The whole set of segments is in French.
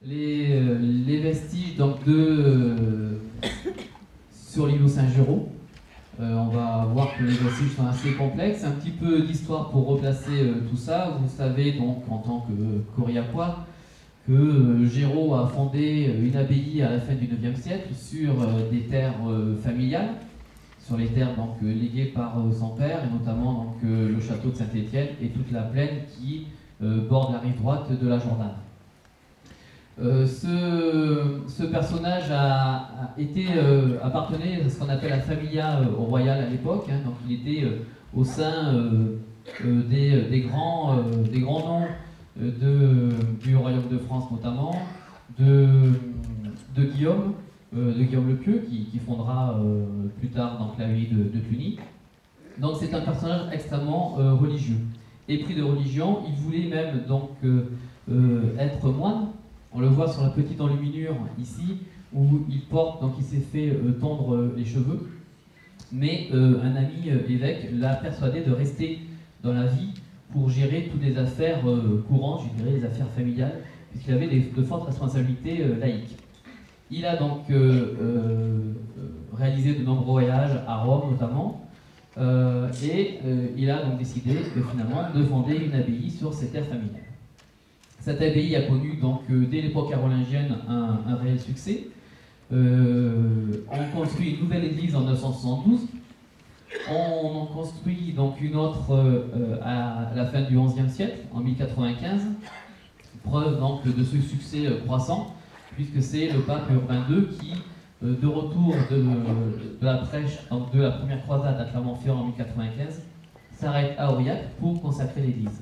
les vestiges donc, sur l'îlot Saint-Géraud. On va voir que les vestiges sont assez complexes. Un petit peu d'histoire pour replacer tout ça. Vous savez donc en tant que Coriacois que Géraud a fondé une abbaye à la fin du IXe siècle sur des terres familiales, sur les terres donc, léguées par son père, et notamment donc, le château de Saint-Étienne et toute la plaine qui borde la rive droite de la Jordanne. Ce personnage appartenait à ce qu'on appelle la familia royale à l'époque, hein, donc il était au sein des grands noms du royaume de France notamment, de Guillaume le Pieux, qui fondera plus tard donc, l'abbaye de Cluny. Donc c'est un personnage extrêmement religieux. Épris de religion, il voulait même donc être moine. On le voit sur la petite enluminure ici, où il porte, donc il s'est fait tondre les cheveux. Mais un ami évêque l'a persuadé de rester dans la vie pour gérer toutes les affaires courantes, je dirais les affaires familiales, puisqu'il avait de fortes responsabilités laïques. Il a donc réalisé de nombreux voyages à Rome notamment, et il a donc décidé finalement de fonder une abbaye sur ses terres familiales. Cette abbaye a connu donc dès l'époque carolingienne un réel succès. On construit une nouvelle église en 972. On en construit donc une autre à la fin du XIe siècle, en 1095. Preuve donc de ce succès croissant, puisque c'est le pape Urbain II qui, de retour de la prêche donc de la première croisade à Clermont-Ferrand en 1095, s'arrête à Aurillac pour consacrer l'église.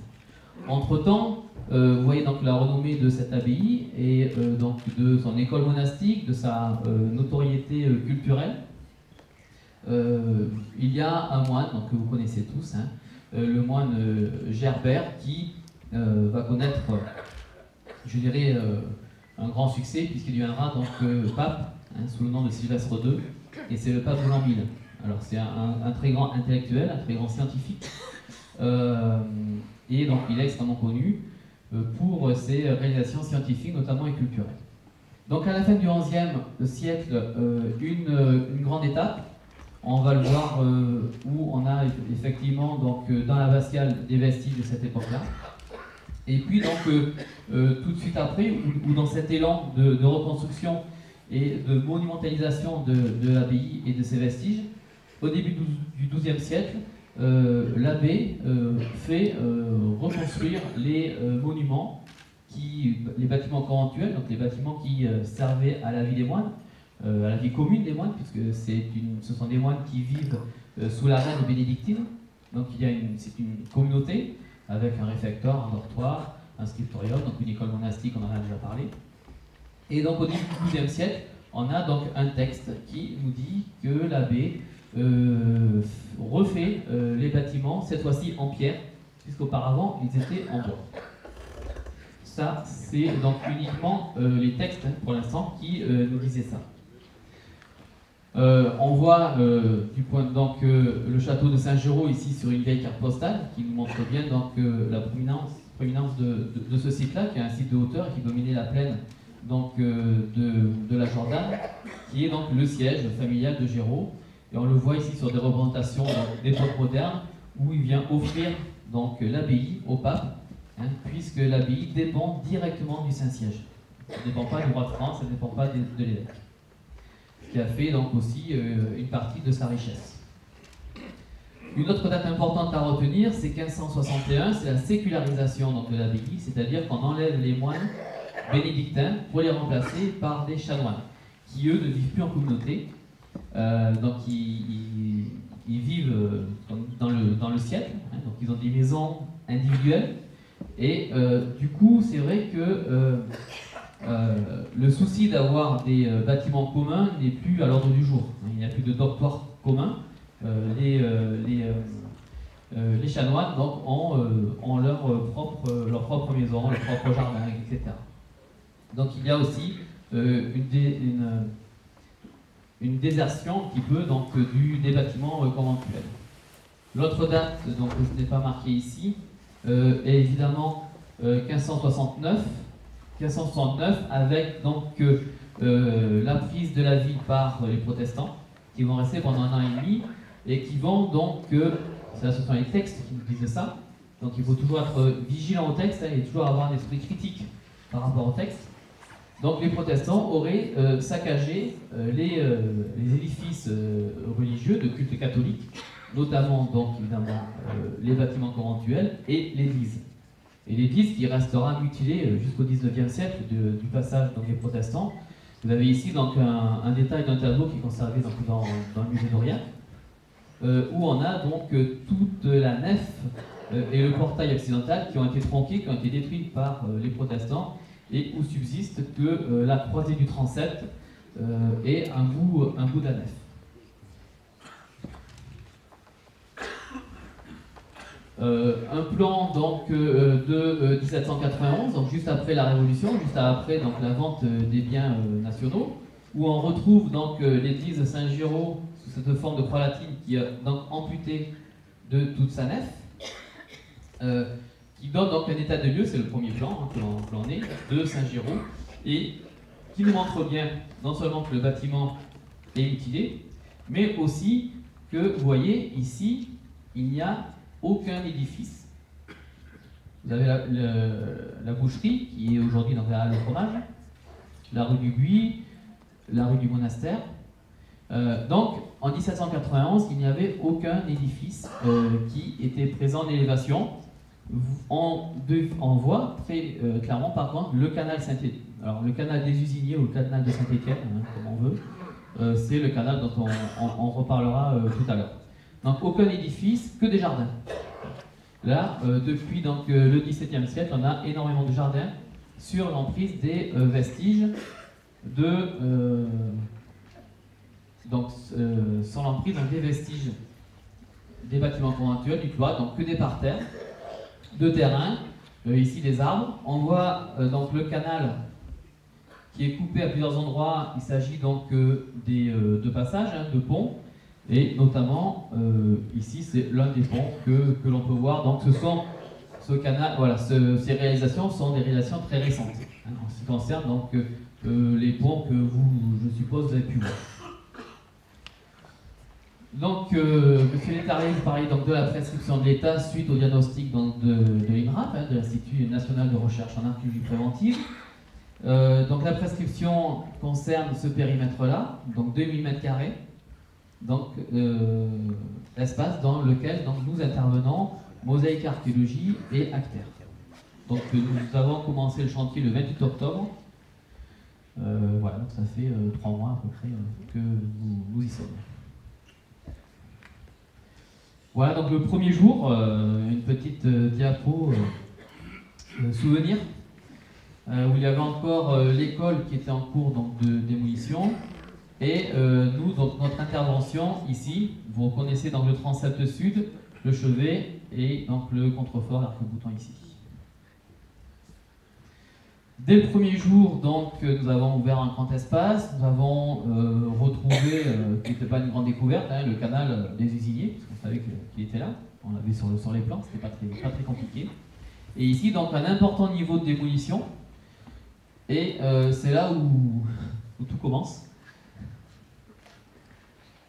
Entre-temps, vous voyez donc la renommée de cette abbaye et donc de son école monastique, de sa notoriété culturelle. Il y a un moine donc, que vous connaissez tous, hein, le moine Gerbert, qui va connaître, je dirais, un grand succès puisqu'il deviendra donc pape hein, sous le nom de Sylvestre II, et c'est le pape Roland 1000. Alors c'est un très grand intellectuel, un très grand scientifique, et donc il est extrêmement connu pour ses réalisations scientifiques, notamment et culturelles. Donc à la fin du XIe siècle, une grande étape, on va le voir où on a effectivement donc, dans l'abbatiale des vestiges de cette époque-là. Et puis donc tout de suite après, ou dans cet élan de reconstruction et de monumentalisation de l'abbaye et de ses vestiges, au début du XIIe siècle, l'abbé fait reconstruire les monuments, les bâtiments conventuels, donc les bâtiments qui servaient à la vie des moines, à la vie commune des moines, puisque ce sont des moines qui vivent sous la reine bénédictine. Donc c'est une communauté avec un réfectoire, un dortoir, un scriptorium, donc une école monastique, on en a déjà parlé. Et donc au début du XIIe siècle, on a donc un texte qui nous dit que l'abbé refait les bâtiments, cette fois-ci en pierre, puisqu'auparavant ils étaient en bois. Ça, c'est donc uniquement les textes, hein, pour l'instant, qui nous disaient ça. On voit du point donc le château de Saint-Géraud ici sur une vieille carte postale qui nous montre bien donc la proéminence de ce site-là, qui est un site de hauteur et qui dominait la plaine donc de la Jordanne, qui est donc le siège familial de Géraud. Et on le voit ici sur des représentations d'époque moderne où il vient offrir donc l'abbaye au pape, hein, puisque l'abbaye dépend directement du Saint-Siège. Ça ne dépend pas du roi de France, ça ne dépend pas de l'évêque. Ce qui a fait donc aussi une partie de sa richesse. Une autre date importante à retenir, c'est 1561, c'est la sécularisation donc, de l'abbaye, c'est-à-dire qu'on enlève les moines bénédictins pour les remplacer par des chanoines, qui eux ne vivent plus en communauté, donc ils vivent dans le siècle, hein, donc ils ont des maisons individuelles, et du coup c'est vrai que le souci d'avoir des bâtiments communs n'est plus à l'ordre du jour. Il n'y a plus de dortoirs communs. Les chanoines donc, ont leur propre maison, leur propre jardin, etc. Donc il y a aussi une désertion un petit peu donc, des bâtiments conventuels. L'autre date, donc, que je n'ai pas marquée ici, est évidemment 1569. 1569, avec donc la prise de la ville par les protestants, qui vont rester pendant 1 an et demi, et qui vont donc, ce sont les textes qui nous disent ça, donc il faut toujours être vigilant au texte, et toujours avoir un esprit critique par rapport au texte. Donc les protestants auraient saccagé les édifices religieux de culte catholique, notamment donc évidemment les bâtiments conventuels et l'église. Et l'église qui restera mutilée jusqu'au 19e siècle du passage donc, des protestants. Vous avez ici donc un détail d'un tableau qui est conservé donc, dans le musée d'Aurillac, où on a donc toute la nef et le portail occidental qui ont été tronqués, qui ont été détruits par les protestants, et où subsiste que la croisée du transept et un bout de la nef. Un plan donc, de 1791, donc juste après la Révolution, juste après donc, la vente des biens nationaux, où on retrouve donc l'église Saint-Géraud sous cette forme de croix latine qui est donc amputée de toute sa nef, qui donne donc un état de lieu, c'est le premier plan que l'on est, de Saint-Géraud, et qui nous montre bien non seulement que le bâtiment est mutilé, mais aussi que, vous voyez, ici, il n'y a aucun édifice. Vous avez la boucherie, qui est aujourd'hui dans la halle au fromage, la rue du Buis, la rue du Monastère. Donc, en 1791, il n'y avait aucun édifice qui était présent en élévation. On voit très clairement, par contre, le canal Saint-Étienne. Alors, le canal des usiniers ou le canal de Saint-Étienne, comme on veut, c'est le canal dont on reparlera tout à l'heure. Donc, aucun édifice, que des jardins. Là, depuis donc, le XVIIe siècle, on a énormément de jardins sur l'emprise des vestiges de... sans l'emprise des vestiges des bâtiments conventuels, du cloître, donc que des parterres de terrain, ici des arbres. On voit donc le canal qui est coupé à plusieurs endroits. Il s'agit donc de passages, de ponts, et notamment ici c'est l'un des ponts que l'on peut voir. Donc ces réalisations sont des réalisations très récentes en ce qui concerne donc les ponts que vous, je suppose, vous avez pu voir. Donc, M. Létarié vous parlait donc de la prescription de l'État suite au diagnostic donc, de l'INRAP, de l'Institut National de Recherche en Archéologie Préventive. Donc, la prescription concerne ce périmètre-là, donc 2000 m², donc l'espace dans lequel donc, nous intervenons, Mosaïque Archéologie et Acter. Donc, nous avons commencé le chantier le 28 octobre. Voilà, donc ça fait 3 mois à peu près que nous y sommes. Voilà, donc le premier jour, une petite diapo souvenir, où il y avait encore l'école qui était en cours donc, de démolition. Et nous, donc, notre intervention ici, vous reconnaissez donc le transept sud, le chevet et donc le contrefort arc-boutant ici. Dès le premier jour, donc, nous avons ouvert un grand espace, nous avons retrouvé, qui n'était pas une grande découverte, le canal des usiniers, parce qu'on savait qu'il était là, on l'avait sur les plans, c'était pas très compliqué. Et ici, donc, un important niveau de démolition, et c'est là où tout commence,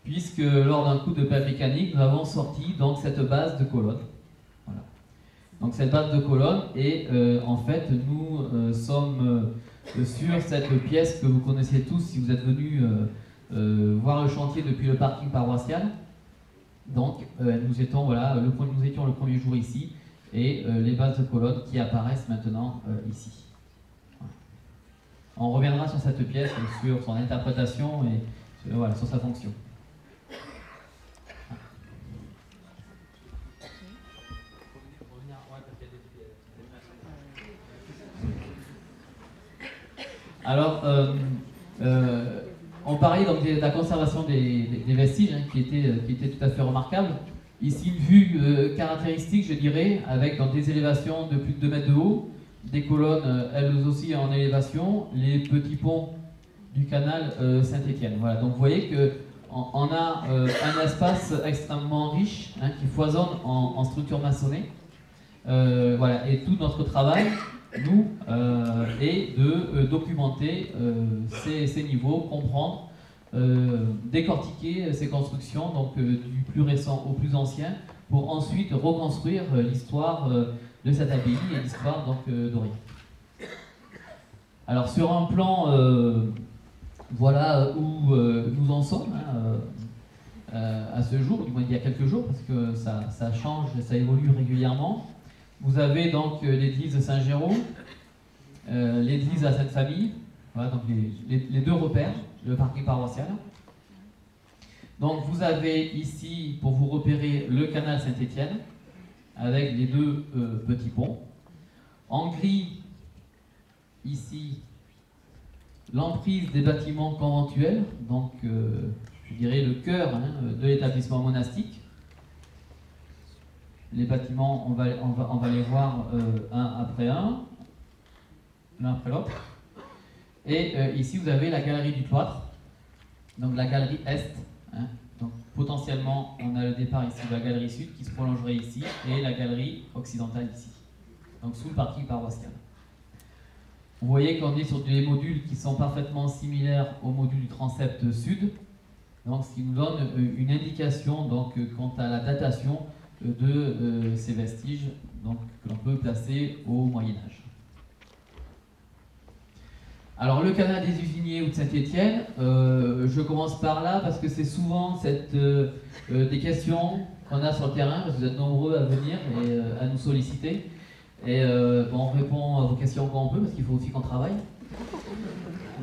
puisque lors d'un coup de pelle mécanique, nous avons sorti donc, cette base de colonnes. Voilà. Donc cette base de colonnes, et en fait, nous sommes sur cette pièce que vous connaissez tous si vous êtes venus voir le chantier depuis le parking paroissial. Donc nous étions le premier jour ici, et les bases de colonnes qui apparaissent maintenant ici. Voilà. On reviendra sur cette pièce, sur son interprétation et voilà, sur sa fonction. Alors, on parlait donc de la conservation des vestiges, qui était tout à fait remarquable. Ici, une vue caractéristique, je dirais, avec donc, des élévations de plus de 2 mètres de haut, des colonnes, elles aussi en élévation, les petits ponts du canal Saint-Étienne. Voilà, donc vous voyez qu'on a un espace extrêmement riche, qui foisonne en structure maçonnée. Voilà, et tout notre travail nous, et de documenter ces niveaux, comprendre, décortiquer ces constructions, donc du plus récent au plus ancien, pour ensuite reconstruire l'histoire de cette abbaye et l'histoire d'Aurillac. Alors sur un plan, voilà où nous en sommes à ce jour, du moins il y a quelques jours, parce que ça change et ça évolue régulièrement. Vous avez donc l'église de Saint-Géraud, l'église de la Sainte-Famille, voilà, donc les deux repères, le parking paroissial. Donc vous avez ici, pour vous repérer, le canal Saint-Étienne, avec les deux petits ponts. En gris, ici, l'emprise des bâtiments conventuels, donc je dirais le cœur de l'établissement monastique. Les bâtiments, on va les voir un après un, l'un après l'autre. Et ici, vous avez la galerie du cloître, donc la galerie Est. Donc potentiellement, on a le départ ici de la galerie Sud qui se prolongerait ici, et la galerie occidentale ici, donc sous le parking paroissial. Vous voyez qu'on est sur des modules qui sont parfaitement similaires au module du transept sud, donc ce qui nous donne une indication donc, quant à la datation de ces vestiges donc, que l'on peut placer au Moyen-Âge. Alors le canal des Usiniers ou de Saint-Étienne, je commence par là parce que c'est souvent des questions qu'on a sur le terrain, parce que vous êtes nombreux à venir et à nous solliciter. Et bon, on répond à vos questions quand on peut, parce qu'il faut aussi qu'on travaille.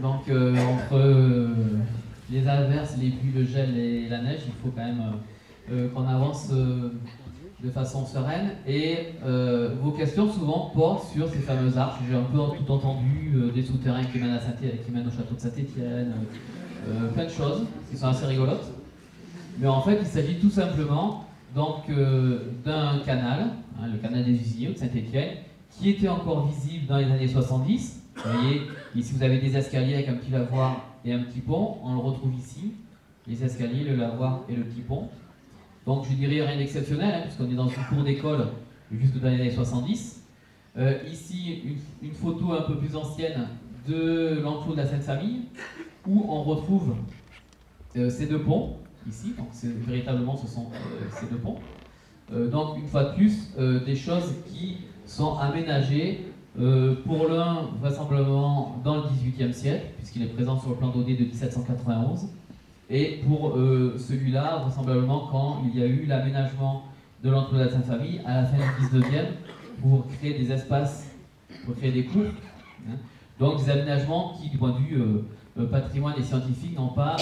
Donc entre les averses, les pluies, le gel et la neige, il faut quand même qu'on avance de façon sereine. Et vos questions souvent portent sur ces fameuses arches. J'ai un peu tout entendu, des souterrains qui mènent au château de Saint-Étienne, plein de choses qui sont assez rigolotes. Mais en fait, il s'agit tout simplement donc d'un canal, le canal des Usiniers de Saint-Étienne, qui était encore visible dans les années 70. Vous voyez, ici vous avez des escaliers avec un petit lavoir et un petit pont. On le retrouve ici, les escaliers, le lavoir et le petit pont. Donc je dirais rien d'exceptionnel, puisqu'on est dans une cour d'école jusque dans les années 70. Ici, une photo un peu plus ancienne de l'enclos de la Sainte-Famille, où on retrouve ces deux ponts, ici, donc véritablement ce sont ces deux ponts. Donc une fois de plus, des choses qui sont aménagées, pour l'un vraisemblablement dans le XVIIIe siècle, puisqu'il est présent sur le plan d'Odé de 1791, et pour celui-là, vraisemblablement quand il y a eu l'aménagement de l'enclos de la Sainte-Famille à la fin du XIXe, pour créer des espaces, pour créer des cours. Donc des aménagements qui, du point de vue patrimoine et scientifique, n'ont pas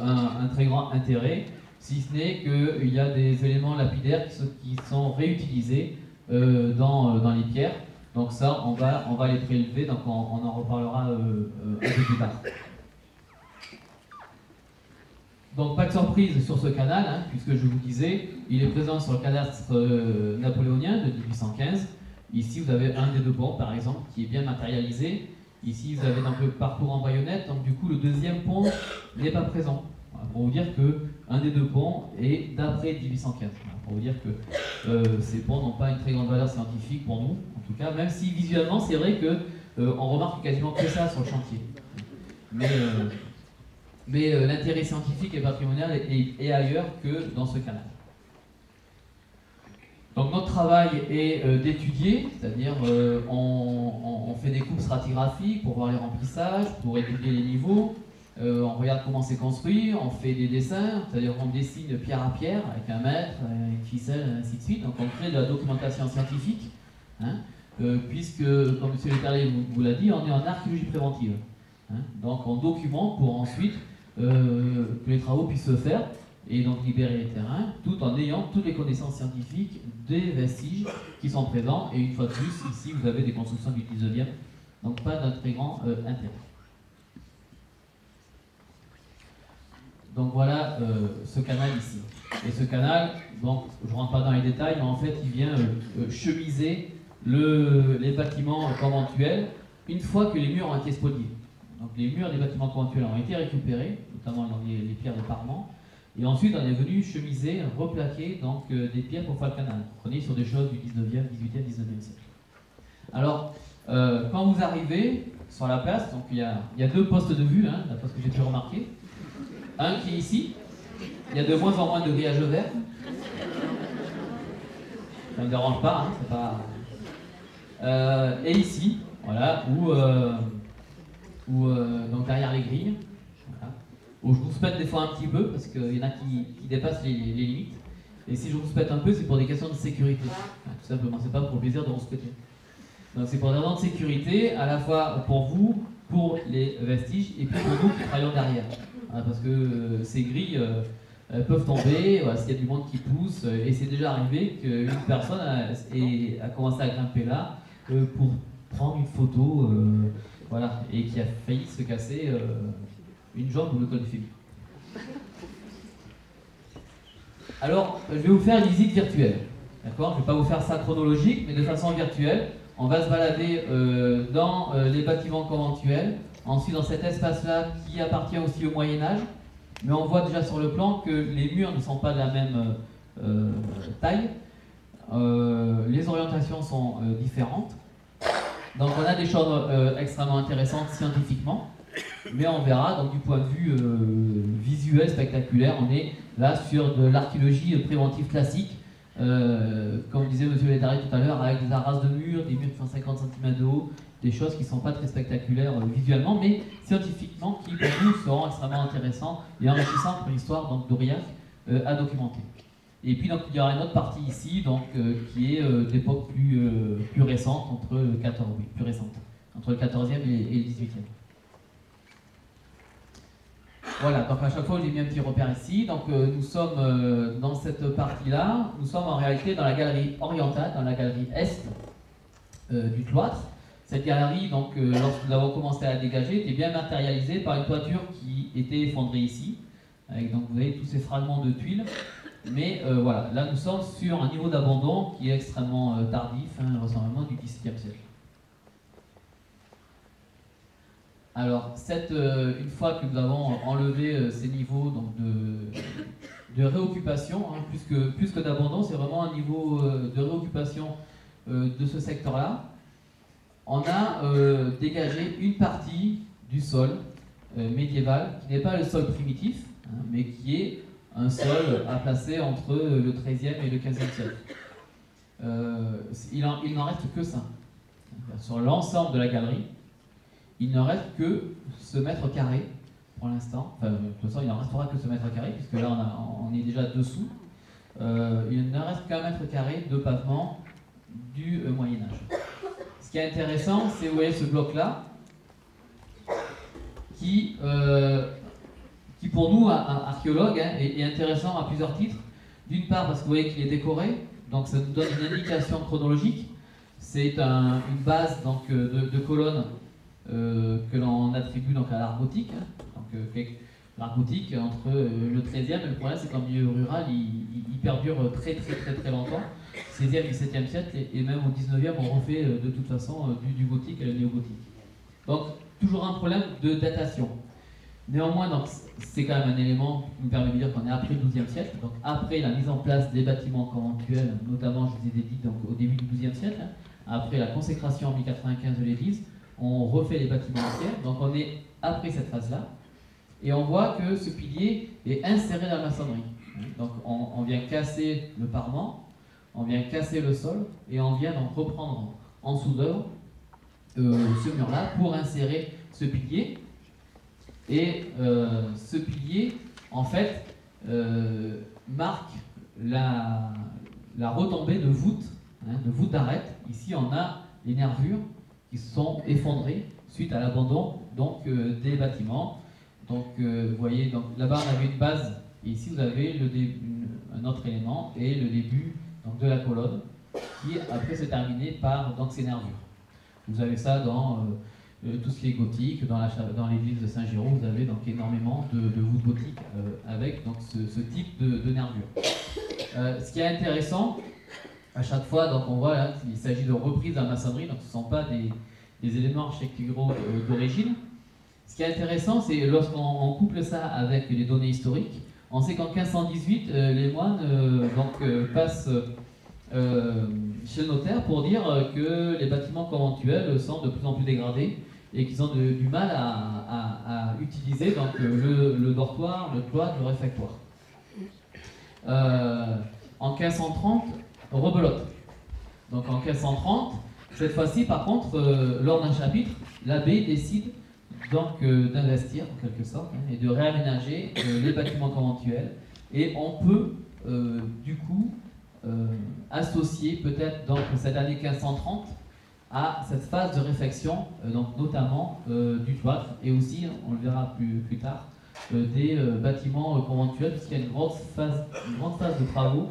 un très grand intérêt, si ce n'est qu'il y a des éléments lapidaires qui sont réutilisés dans les pierres. Donc ça, on va les prélever, donc on en reparlera un peu plus tard. Donc pas de surprise sur ce canal, puisque je vous disais, il est présent sur le cadastre napoléonien de 1815. Ici, vous avez un des deux ponts, par exemple, qui est bien matérialisé. Ici, vous avez donc le parcours en baïonnette, donc du coup, le deuxième pont n'est pas présent. Voilà, pour vous dire qu'un des deux ponts est d'après 1815. Voilà, pour vous dire que ces ponts n'ont pas une très grande valeur scientifique pour nous, en tout cas, même si visuellement, c'est vrai qu'on remarque quasiment que ça sur le chantier. Mais l'intérêt scientifique et patrimonial est ailleurs que dans ce canal. Donc notre travail est d'étudier, c'est-à-dire on fait des coupes stratigraphiques pour voir les remplissages, pour étudier les niveaux, on regarde comment c'est construit, on fait des dessins, c'est-à-dire on dessine pierre à pierre avec un mètre, avec ficelle, ainsi de suite. Donc on crée de la documentation scientifique, puisque, comme M. Leterlier vous l'a dit, on est en archéologie préventive. Donc on documente pour ensuite que les travaux puissent se faire et donc libérer les terrains, tout en ayant toutes les connaissances scientifiques des vestiges qui sont présents. Et une fois de plus, ici vous avez des constructions du 19e, donc pas d'un très grand intérêt. Donc voilà ce canal ici. Et ce canal, donc je ne rentre pas dans les détails, mais en fait il vient chemiser les bâtiments conventuels une fois que les murs ont été spoliés. Donc les murs des bâtiments conventuels ont été récupérés, notamment dans les pierres de parement, et ensuite on est venu chemiser, replaquer donc, des pierres pour faire le canal. On est sur des choses du 19e, 18e, 19e siècle. Alors, Quand vous arrivez sur la place, donc il y a deux postes de vue, hein, d'après ce que j'ai pu remarquer. Un qui est ici, il y a de moins en moins de grillage vert. Ça ne me dérange pas, hein, c'est pas... et ici, voilà, donc derrière les grilles, voilà, où je vous spète des fois un petit peu, parce qu'il y en a qui dépassent les limites. Et si je vous spète un peu, c'est pour des questions de sécurité. Tout simplement, c'est pas pour le plaisir de vous spéter. Donc c'est pour des raisons de sécurité, à la fois pour vous, pour les vestiges, et puis pour nous qui travaillons derrière. Voilà, parce que ces grilles peuvent tomber, voilà, s'il y a du monde qui pousse, et c'est déjà arrivé qu'une personne a commencé à grimper là pour prendre une photo, voilà, et qui a failli se casser une jambe ou le col du fémur. Alors, je vais vous faire une visite virtuelle. D'accord ? Je ne vais pas vous faire ça chronologique, mais de façon virtuelle. On va se balader dans les bâtiments conventuels, ensuite dans cet espace-là qui appartient aussi au Moyen-Âge. Mais on voit déjà sur le plan que les murs ne sont pas de la même taille. Les orientations sont différentes. Donc on a des choses extrêmement intéressantes scientifiquement. Mais on verra, donc du point de vue visuel, spectaculaire, on est là sur de l'archéologie préventive classique, comme disait M. Létari tout à l'heure, avec des arrases de murs, des murs qui font 50 cm de haut, des choses qui ne sont pas très spectaculaires visuellement, mais scientifiquement, qui pour nous seront extrêmement intéressants et enrichissants pour l'histoire d'Aurillac à documenter. Et puis donc, il y aura une autre partie ici, donc, qui est d'époque plus récente, entre le 14e et le 18e. Voilà, donc à chaque fois j'ai mis un petit repère ici. Donc nous sommes dans cette partie-là, nous sommes en réalité dans la galerie orientale, dans la galerie est du cloître. Cette galerie, donc lorsque nous avons commencé à la dégager, était bien matérialisée par une toiture qui était effondrée ici, avec donc vous voyez tous ces fragments de tuiles. Mais voilà, là nous sommes sur un niveau d'abandon qui est extrêmement tardif, vraisemblablement du XVIIe siècle. Alors, une fois que nous avons enlevé ces niveaux donc, de réoccupation, plus que d'abandon, c'est vraiment un niveau de réoccupation de ce secteur-là, on a dégagé une partie du sol médiéval, qui n'est pas le sol primitif, mais qui est un sol à placer entre le XIIIe et le XVe siècle. Il n'en reste que ça. Sur l'ensemble de la galerie, il ne reste que ce mètre carré pour l'instant. Enfin, de toute façon, il n'en restera que ce mètre carré, puisque là, on est déjà dessous. Il ne reste qu'un mètre carré de pavement du Moyen-Âge. Ce qui est intéressant, c'est, vous voyez, ce bloc-là, qui pour nous, archéologues, est intéressant à plusieurs titres. D'une part, parce que vous voyez qu'il est décoré, donc ça nous donne une indication chronologique. C'est une base donc, de colonnes que l'on attribue donc à l'art gothique. L'art gothique entre le XIIIe, et le problème c'est qu'en milieu rural, il perdure très longtemps. 16e, 17e siècle, et même au 19e, on refait de toute façon du gothique et le néo-gothique. Donc, toujours un problème de datation. Néanmoins, c'est quand même un élément qui nous permet de dire qu'on est après le XIIe siècle, donc après la mise en place des bâtiments conventuels, notamment, je vous ai dit, donc, au début du XIIe siècle, après la consécration en 1095 de l'église, on refait les bâtiments entiers, donc on est après cette phase-là, et on voit que ce pilier est inséré dans la maçonnerie. Donc on vient casser le parement, on vient casser le sol, et on vient donc reprendre en sous-œuvre ce mur-là pour insérer ce pilier. Et ce pilier, en fait, marque la retombée de voûte d'arête. Ici, on a les nervures qui se sont effondrées suite à l'abandon des bâtiments. Donc, vous voyez, là-bas, on avait une base, et ici, vous avez un autre élément, et le début donc, de la colonne, qui après se terminait par donc, ces nervures. Vous avez ça dans tout ce qui est gothique, dans l'église de Saint-Jérôme, vous avez donc énormément de voûtes gothiques avec donc, ce type de nervure. Ce qui est intéressant, à chaque fois, donc on voit là qu'il s'agit de reprises de la maçonnerie, donc ce ne sont pas des éléments architecturaux d'origine. Ce qui est intéressant, c'est lorsqu'on couple ça avec les données historiques, on sait qu'en 1518, les moines passent chez le notaire pour dire que les bâtiments conventuels sont de plus en plus dégradés et qu'ils ont du mal à utiliser donc, le dortoir, le cloître, le réfectoire. En 1530, rebelote. Donc en 1530, cette fois-ci, par contre, lors d'un chapitre, l'abbé décide donc d'investir en quelque sorte et de réaménager les bâtiments conventuels. Et on peut du coup associer peut-être donc cette année 1530 à cette phase de réfection, donc notamment du cloître et aussi, on le verra plus tard, des bâtiments conventuels, puisqu'il y a une grande phase de travaux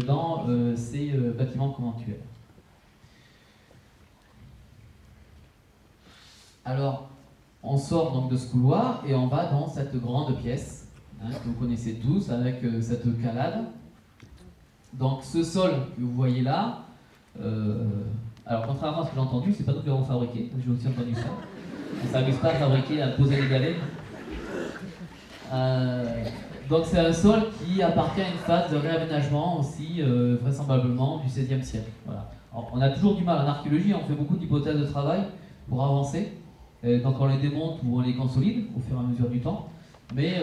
dans ces bâtiments conventuels. Alors, on sort donc de ce couloir et on va dans cette grande pièce que vous connaissez tous avec cette calade. Donc ce sol que vous voyez là, alors contrairement à ce que j'ai entendu, c'est pas nous qui l'avons fabriqué, j'ai aussi entendu ça. On ne s'amuse pas à fabriquer, à poser des galets. Donc c'est un sol qui appartient à une phase de réaménagement aussi vraisemblablement du XVIe siècle. Voilà. Alors, on a toujours du mal en archéologie, on fait beaucoup d'hypothèses de travail pour avancer. Donc on les démonte ou on les consolide au fur et à mesure du temps. Mais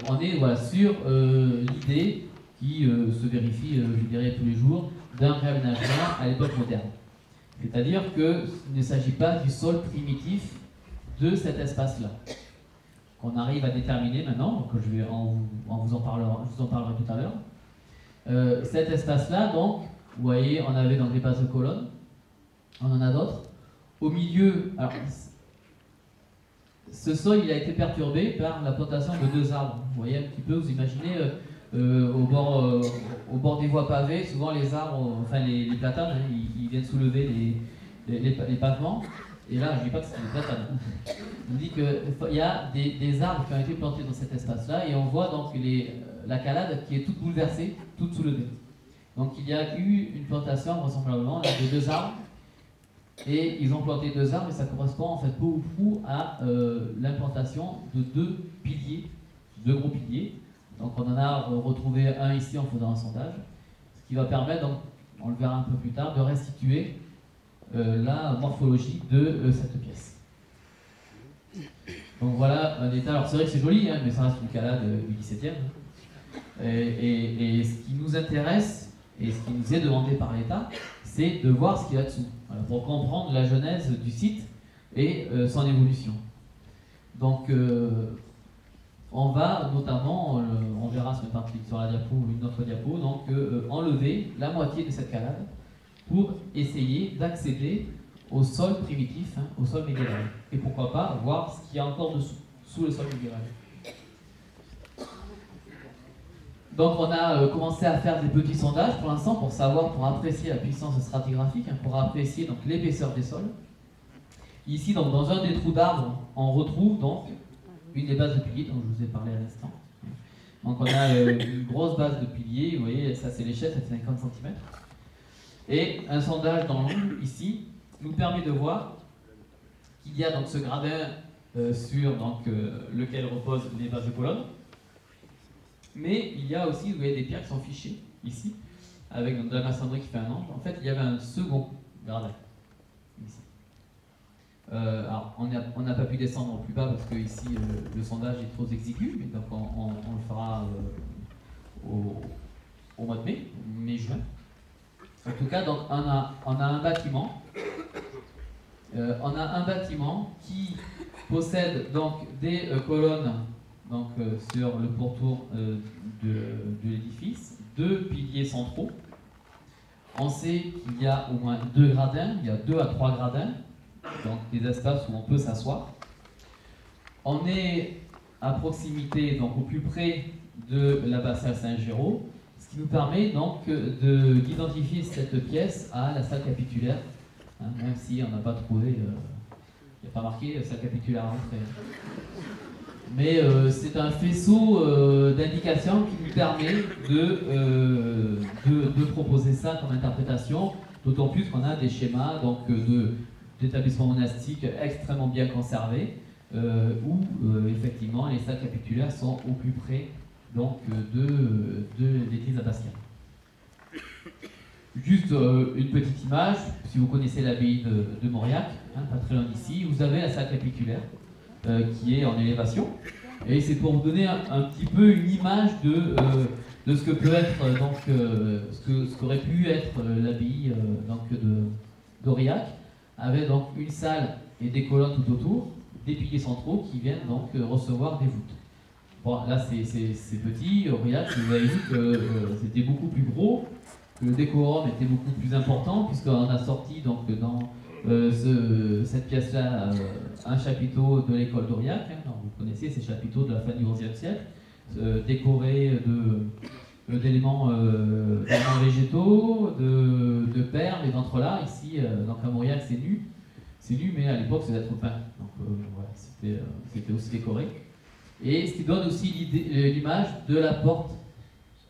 on est voilà, sur l'idée qui se vérifie, je dirais, tous les jours, d'un réaménagement à l'époque moderne. C'est-à-dire qu'il ne s'agit pas du sol primitif de cet espace-là, qu'on arrive à déterminer maintenant, donc je vous en parlerai tout à l'heure. Cet espace-là, donc, vous voyez, on avait donc les bases de colonnes, on en a d'autres. Au milieu, alors, ce sol il a été perturbé par la plantation de 2 arbres. Vous voyez un petit peu, vous imaginez au bord des voies pavées, souvent les arbres, enfin les platanes, hein, ils viennent soulever les pavements. Et là, je ne dis pas que c'est des platanes. Je dis qu'il y a des arbres qui ont été plantés dans cet espace-là et on voit donc la calade qui est toute bouleversée, toute soulevée. Donc il y a eu une plantation vraisemblablement de 2 arbres. Et ils ont planté 2 arbres et ça correspond en fait peu ou prou à l'implantation de 2 piliers, 2 gros piliers. Donc on en a retrouvé un ici en faisant un sondage, ce qui va permettre, donc, on le verra un peu plus tard, de restituer la morphologie de cette pièce. Donc voilà un état, alors c'est vrai que c'est joli, hein, mais ça reste une calade du XVIIe. Et ce qui nous intéresse et ce qui nous est demandé par l'État, c'est de voir ce qu'il y a dessous, voilà, pour comprendre la genèse du site et son évolution. Donc on va notamment, on verra sur la diapo, une autre diapo, donc enlever la moitié de cette calade pour essayer d'accéder au sol primitif, hein, au sol médiéval. Et pourquoi pas voir ce qu'il y a encore dessous, sous le sol médiéval. Donc on a commencé à faire des petits sondages pour l'instant pour savoir, pour apprécier la puissance stratigraphique, hein, pour apprécier donc l'épaisseur des sols. Ici, donc, dans un des trous d'arbres, on retrouve donc une des bases de piliers dont je vous ai parlé à l'instant. Donc on a une grosse base de piliers, vous voyez, ça c'est l'échelle, ça fait 50 cm. Et un sondage dans l'angle, ici, nous permet de voir qu'il y a donc ce gradin sur donc, lequel reposent les bases de colonnes. Mais il y a aussi, vous voyez, des pierres qui sont fichées, ici, avec donc, de la maçonnerie qui fait un angle. En fait, il y avait un second gradin, ici. Alors, on n'a pas pu descendre plus bas parce que ici, le sondage est trop exigu, mais donc on le fera au mois de mai-juin. En tout cas, donc, on a un bâtiment. On a un bâtiment qui possède donc des colonnes donc, sur le pourtour de l'édifice, 2 piliers centraux. On sait qu'il y a au moins 2 gradins, il y a 2 à 3 gradins, donc des espaces où on peut s'asseoir. On est à proximité, donc au plus près de l'abbatiale Saint-Géraud, ce qui nous permet donc d'identifier cette pièce à la salle capitulaire, hein, même si on n'a pas trouvé, il n'y a pas marqué salle capitulaire à l'entrée. Mais c'est un faisceau d'indications qui nous permet de proposer ça comme interprétation, d'autant plus qu'on a des schémas donc, d'établissements monastiques extrêmement bien conservés, où effectivement les salles capitulaires sont au plus près donc, de l'église abbatiale. Juste une petite image, si vous connaissez l'abbaye de Mauriac, hein, pas très loin d'ici, vous avez la salle capitulaire qui est en élévation. Et c'est pour vous donner un petit peu une image de ce que peut être, ce qu'aurait pu être l'abbaye d'Aurillac, avec donc une salle et des colonnes tout autour, des piliers centraux qui viennent donc recevoir des voûtes. Bon, là c'est petit, Aurillac, vous avez vu que c'était beaucoup plus gros, que le décorum était beaucoup plus important, puisqu'on a sorti donc dans cette pièce-là un chapiteau de l'école d'Aurillac. Hein, vous connaissez ces chapiteaux de la fin du XIe siècle, décorés d'éléments végétaux, de perles et d'entrelacs. Ici, donc à Mauriac, c'est nu, mais à l'époque, c'est d'être peint. Donc voilà, c'était aussi décoré. Et ce qui donne aussi l'image de la porte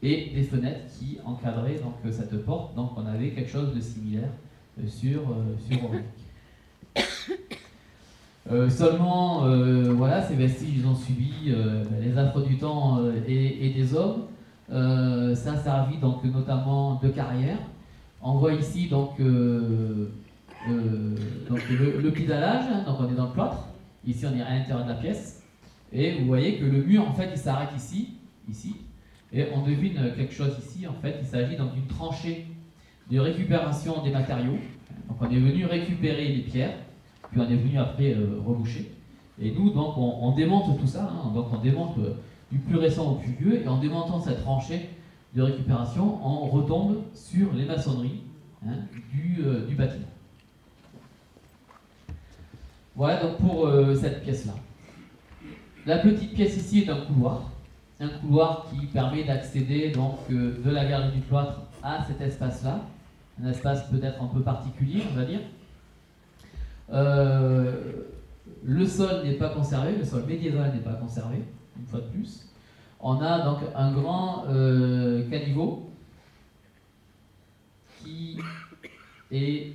et des fenêtres qui encadraient donc cette porte. Donc on avait quelque chose de similaire sur Aurillac. Seulement, voilà, ces vestiges ils ont subi les affres du temps et des hommes. Ça a servi donc notamment de carrière. On voit ici donc le pédalage, hein, donc on est dans le cloître. Ici on est à l'intérieur de la pièce. Et vous voyez que le mur en fait il s'arrête ici. Et on devine quelque chose ici, en fait, il s'agit donc d'une tranchée de récupération des matériaux. Donc on est venu récupérer les pierres, puis on est venu après reboucher. Et nous, donc, on démonte tout ça, hein, donc on démonte du plus récent au plus vieux, et en démontant cette tranchée de récupération, on retombe sur les maçonneries hein, du bâtiment. Voilà donc pour cette pièce-là. La petite pièce ici est un couloir. Un couloir qui permet d'accéder donc de la galerie du cloître à cet espace-là, un espace peut-être un peu particulier, on va dire. Le sol n'est pas conservé, le sol médiéval n'est pas conservé, une fois de plus. On a donc un grand caniveau qui est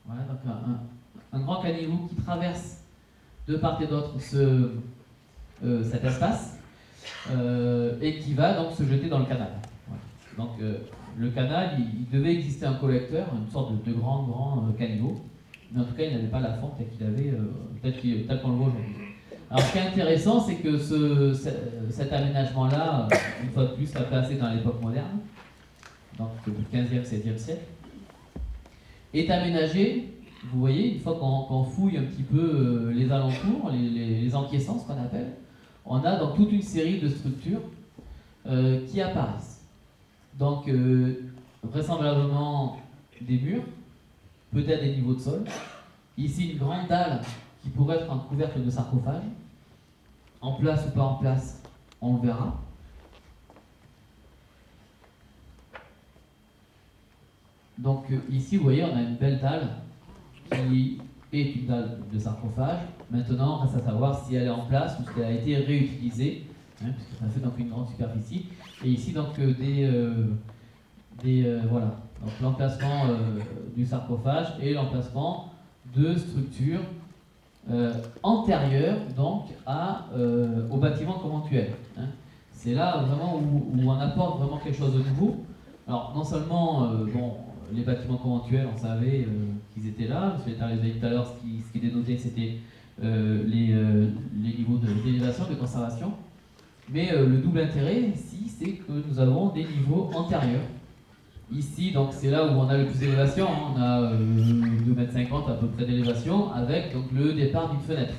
voilà, donc un grand caniveau qui traverse de part et d'autre cet espace et qui va donc se jeter dans le canal. Voilà. Donc le canal, il devait exister un collecteur, une sorte de grand caniveau, mais en tout cas il n'avait pas la forme telle qu'il avait, tel qu'on le voit aujourd'hui. Alors ce qui est intéressant, c'est que cet aménagement-là, une fois de plus, l'a placé dans l'époque moderne, donc le 15e, 16e siècle, est aménagé. Vous voyez, une fois qu'on fouille un petit peu les alentours, les encaissants, ce qu'on appelle, on a donc toute une série de structures qui apparaissent. Donc, vraisemblablement des murs, peut-être des niveaux de sol. Ici, une grande dalle qui pourrait être un couvercle de sarcophage. En place ou pas en place, on le verra. Donc, ici, vous voyez, on a une belle dalle qui est une dalle de sarcophage. Maintenant, reste à savoir si elle est en place ou si elle a été réutilisée, hein, puisque ça fait donc une grande superficie. Et ici, donc, voilà, donc l'emplacement du sarcophage et l'emplacement de structures antérieures donc au bâtiment conventuel. Hein. C'est là vraiment où on apporte vraiment quelque chose de nouveau. Alors, non seulement, les bâtiments conventuels, on savait qu'ils étaient là. Je l'ai dit tout à l'heure, ce qui dénotait, c'était les niveaux d'élévation, de conservation. Mais le double intérêt ici, c'est que nous avons des niveaux antérieurs. Ici, donc c'est là où on a le plus d'élévation. Hein. On a 2,50 m à peu près d'élévation, avec donc le départ d'une fenêtre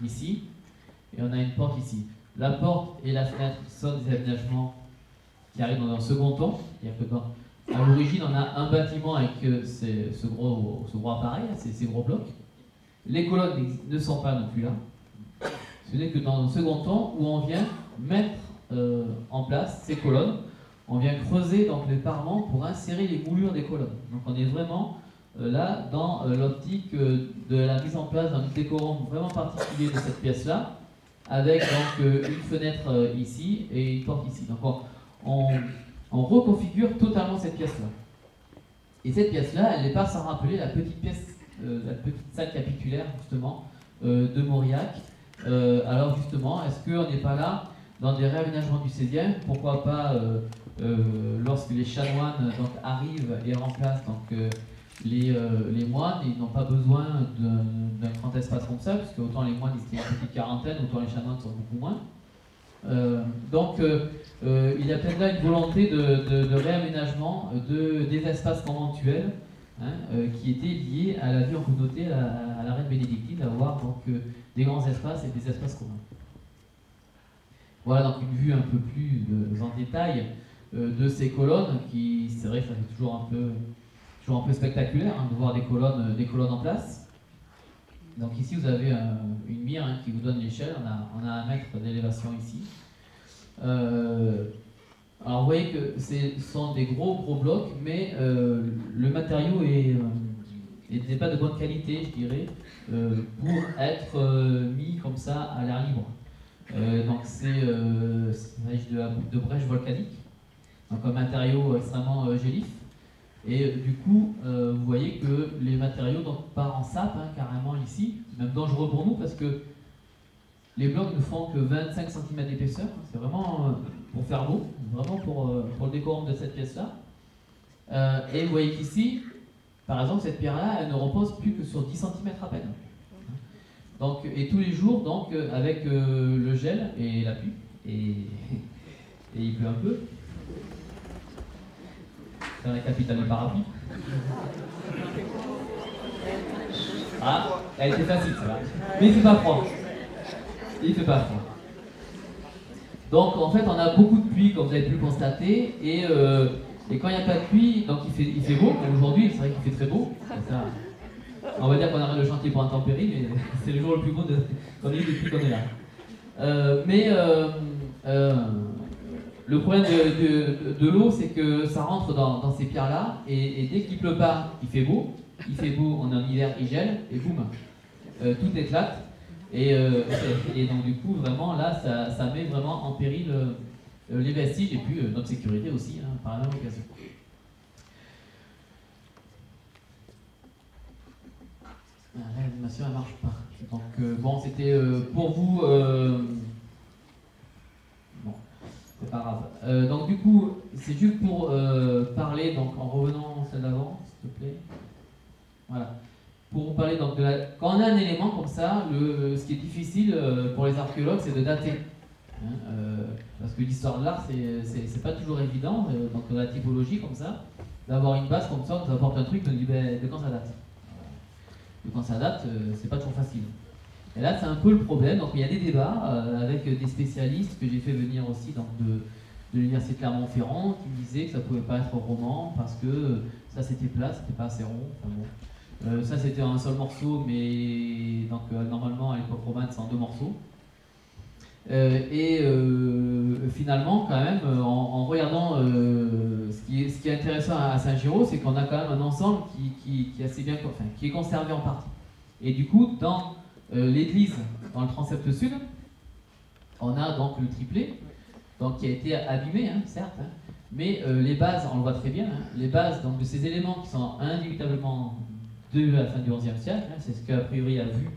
ici, et on a une porte ici. La porte et la fenêtre sont des aménagements qui arrivent dans un second temps. C'est-à-dire que à l'origine, on a un bâtiment avec ce gros appareil, ces gros blocs. Les colonnes ne sont pas non plus là. Ce n'est que dans un second temps où on vient mettre en place ces colonnes. On vient creuser donc les parements pour insérer les moulures des colonnes. Donc on est vraiment là dans l'optique de la mise en place d'un décorum vraiment particulier de cette pièce-là, avec donc une fenêtre ici et une porte ici. Donc on reconfigure totalement cette pièce-là. Et cette pièce-là, elle n'est pas sans rappeler la petite pièce, la petite salle capitulaire justement de Mauriac. Alors justement, est-ce qu'on n'est pas là dans des réaménagements du 16e, pourquoi pas lorsque les chanoines donc, arrivent et remplacent donc, les moines, ils n'ont pas besoin d'un grand espace comme ça, puisque autant les moines ils étaient une petite quarantaine, autant les chanoines sont beaucoup moins. Il y a peut-être là une volonté de réaménagement des espaces conventuels hein, qui étaient liés à la vie en communauté, à la reine bénédictine, d'avoir donc des grands espaces et des espaces communs. Voilà donc une vue un peu plus en détail de ces colonnes qui, c'est vrai que ça fait toujours un peu spectaculaire hein, de voir des colonnes en place. Donc ici vous avez une mire hein, qui vous donne l'échelle, on a 1 mètre d'élévation ici. Alors vous voyez que ce sont des gros blocs, mais le matériau n'est pas de bonne qualité, je dirais, pour être mis comme ça à l'air libre. Donc c'est de brèche volcanique, donc un matériau extrêmement gélif. Et du coup, vous voyez que les matériaux donc, partent en sape, hein, carrément ici, c'est même dangereux pour nous parce que les blocs ne font que 25 cm d'épaisseur, c'est vraiment pour faire beau, vraiment pour le décorum de cette pièce-là. Et vous voyez qu'ici, par exemple, cette pierre-là, elle ne repose plus que sur 10 cm à peine. Donc, et tous les jours, donc, avec le gel et la pluie, et il pleut un peu, dans la capitale du parapluie. Ah, elle était facile, ça va. Mais il fait pas froid. Il fait pas froid. Donc, en fait, on a beaucoup de pluie, comme vous avez pu le constater, et quand il n'y a pas de pluie, donc il fait beau. Aujourd'hui, c'est vrai qu'il fait très beau. Ça, on va dire qu'on arrête le chantier pour intempéries, mais c'est le jour le plus beau qu'on ait eu depuis qu'on est là. Le problème de l'eau, c'est que ça rentre dans ces pierres-là, et dès qu'il ne pleut pas, il fait beau, on est en hiver, il gèle, et boum, tout éclate. Et donc du coup, vraiment, là, ça met vraiment en péril les vestiges, et puis notre sécurité aussi, hein, par la même occasion. L'animation, elle marche pas. Donc bon, c'était pour vous... Bon. C'est pas grave. Donc du coup, c'est juste pour parler, donc en revenant celle d'avant, s'il te plaît. Voilà. Pour vous parler donc quand on a un élément comme ça, ce qui est difficile pour les archéologues, c'est de dater. Hein, parce que l'histoire de l'art, c'est pas toujours évident, donc la typologie comme ça, d'avoir une base comme ça, on nous apporte un truc, on nous dit de quand ça date. De quand ça date, c'est pas toujours facile. Et là, c'est un peu le problème. Donc, il y a des débats avec des spécialistes que j'ai fait venir aussi donc, de l'université de Clermont-Ferrand qui me disaient que ça pouvait pas être roman parce que ça c'était plat, c'était pas assez rond. Enfin, bon. Ça c'était un seul morceau, mais donc normalement à l'époque romane c'est en 2 morceaux. Finalement, quand même, en regardant ce qui est intéressant à Saint-Giraud, c'est qu'on a quand même un ensemble qui est assez bien, enfin, qui est conservé en partie. Et du coup, dans l'église, dans le transept sud, on a donc le triplet, donc qui a été abîmé, hein, certes, hein, mais les bases, on le voit très bien, hein, les bases donc, de ces éléments qui sont indubitablement de la fin du XIe siècle, hein, c'est ce qu'a priori a vu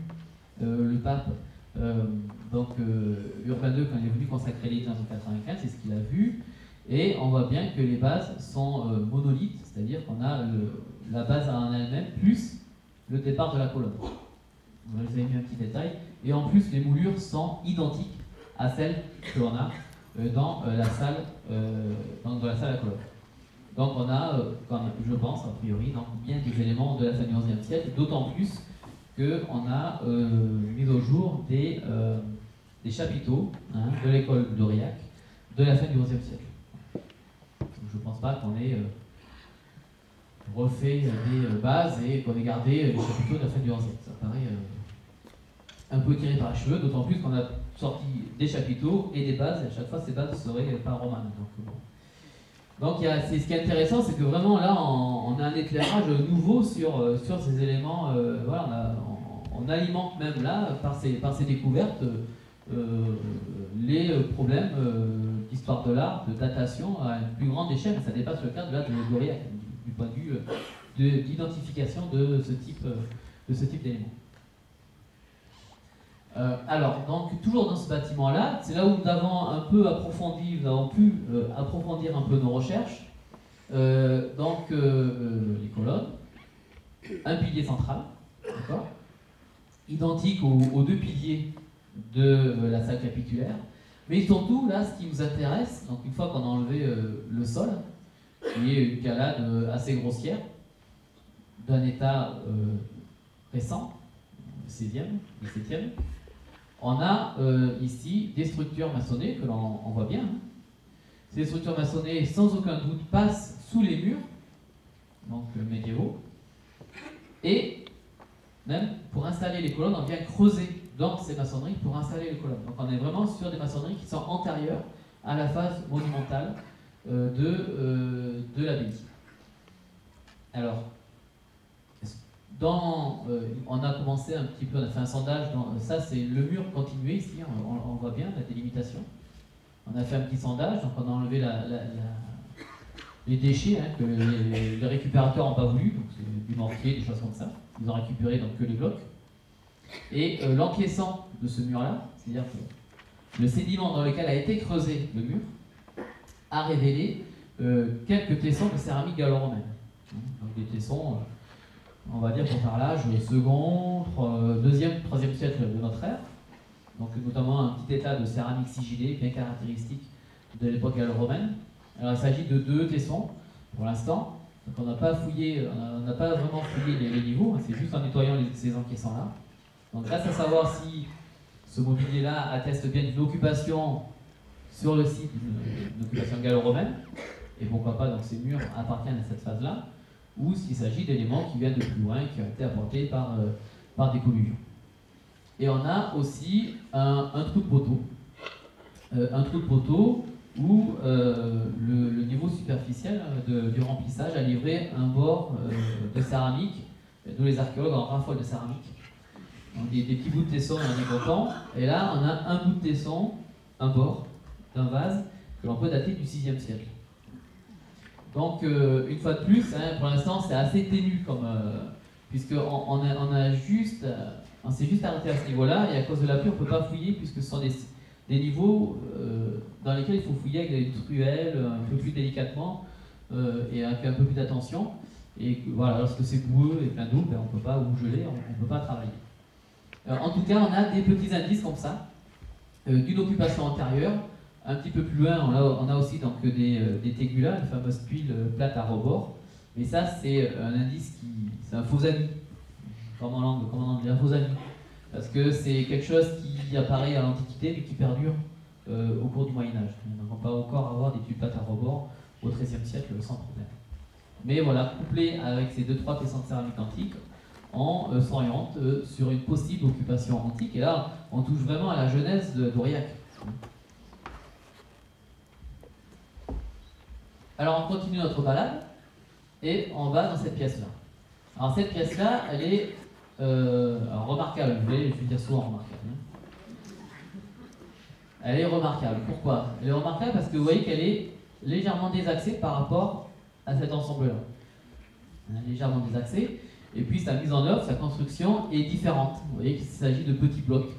le pape Urbain II quand il est venu consacrer l'église en 1995, c'est ce qu'il a vu, et on voit bien que les bases sont monolithes, c'est-à-dire qu'on a la base en elle-même plus le départ de la colonne. Vous avez mis un petit détail, et en plus les moulures sont identiques à celles que l'on a dans la salle à colonne. Donc on a, je pense, a priori, donc, bien des éléments de la fin du XIe siècle, d'autant plus qu'on a mis au jour des chapiteaux hein, de l'école d'Aurillac de la fin du XIe siècle. Donc, je ne pense pas qu'on ait refait des bases et qu'on ait gardé les chapiteaux de la fin du XIe siècle. Ça paraît un peu tiré par les cheveux, d'autant plus qu'on a sorti des chapiteaux et des bases, et à chaque fois ces bases seraient pas romanes. Donc ce qui est intéressant, c'est que vraiment là, on a un éclairage nouveau sur ces éléments. Voilà, on alimente même là, par ces découvertes, les problèmes d'histoire de l'art, de datation à une plus grande échelle. Ça dépasse le cadre de l'Aurillac, du point de vue d'identification de ce type d'éléments. Alors, donc, toujours dans ce bâtiment-là, c'est là où nous avons un peu approfondi, nous avons pu approfondir un peu nos recherches. Les colonnes, un pilier central, d'accord, identique aux deux piliers de la salle capitulaire. Mais surtout, là, ce qui nous intéresse, donc une fois qu'on a enlevé le sol, qui est une calade assez grossière, d'un état récent, 16e, 17e, on a ici des structures maçonnées que l'on voit bien. Hein. Ces structures maçonnées, sans aucun doute, passent sous les murs, donc médiévaux, et même pour installer les colonnes, on vient creuser dans ces maçonneries pour installer les colonnes. Donc on est vraiment sur des maçonneries qui sont antérieures à la phase monumentale de l'abbaye. Alors, on a commencé un petit peu, on a fait un sondage, ça c'est le mur continué ici, on voit bien la délimitation. On a fait un petit sondage, donc on a enlevé les déchets hein, que les récupérateurs n'ont pas voulu, donc c'est du mortier, des choses comme ça. Ils ont récupéré donc que les blocs. Et l'encaissant de ce mur-là, c'est-à-dire que le sédiment dans lequel a été creusé le mur, a révélé quelques tessons de céramique gallo-romaine. Donc des tessons, on va dire pour faire l'âge second, deuxième, troisième siècle de notre ère. Donc notamment un petit état de céramique sigillée bien caractéristique de l'époque gallo-romaine. Alors il s'agit de 2 tessons pour l'instant. Donc on n'a pas fouillé, on n'a pas vraiment fouillé les niveaux, c'est juste en nettoyant ces encaissants-là. Donc reste à savoir si ce mobilier-là atteste bien d'une occupation sur le site, d'une occupation gallo-romaine, et pourquoi pas donc ces murs appartiennent à cette phase-là, ou s'il s'agit d'éléments qui viennent de plus loin, qui ont été apportés par des collusions. Et on a aussi un trou de poteau. Un trou de poteau où le niveau superficiel du remplissage a livré un bord de céramique, d'où les archéologues en raffolent de céramique. Donc des petits bouts de tesson, on en est content. Et là, on a un bout de tesson, un bord d'un vase que l'on peut dater du 6e siècle. Donc, une fois de plus, hein, pour l'instant, c'est assez ténu, puisqu'on s'est juste arrêté à ce niveau-là, et à cause de la pluie, on ne peut pas fouiller, puisque ce sont des niveaux dans lesquels il faut fouiller avec des truelles, un peu plus délicatement, et avec un peu plus d'attention. Et voilà, lorsque c'est boueux et plein d'eau, ben, on ne peut pas, ou gelé, on ne peut pas travailler. En tout cas, on a des petits indices comme ça, d'une occupation antérieure. Un petit peu plus loin, on a aussi donc des tégulas, les fameuses tuiles plates à rebord. Mais ça, c'est un indice c'est un faux ami, comme en anglais, un faux ami. Parce que c'est quelque chose qui apparaît à l'Antiquité, mais qui perdure au cours du Moyen-Âge. Donc on peut encore avoir des tuiles plates à rebord au XIIIe siècle sans problème. Mais voilà, couplé avec ces 2-3 tessons de céramique antique, on s'oriente sur une possible occupation antique. Et là, on touche vraiment à la genèse d'Aurillac. Alors on continue notre balade et on va dans cette pièce-là. Alors cette pièce-là, elle est remarquable, je vais dire souvent remarquable. Elle est remarquable. Pourquoi? Elle est remarquable parce que vous voyez qu'elle est légèrement désaxée par rapport à cet ensemble-là. Légèrement désaxée. Et puis sa mise en œuvre, sa construction est différente. Vous voyez qu'il s'agit de petits blocs.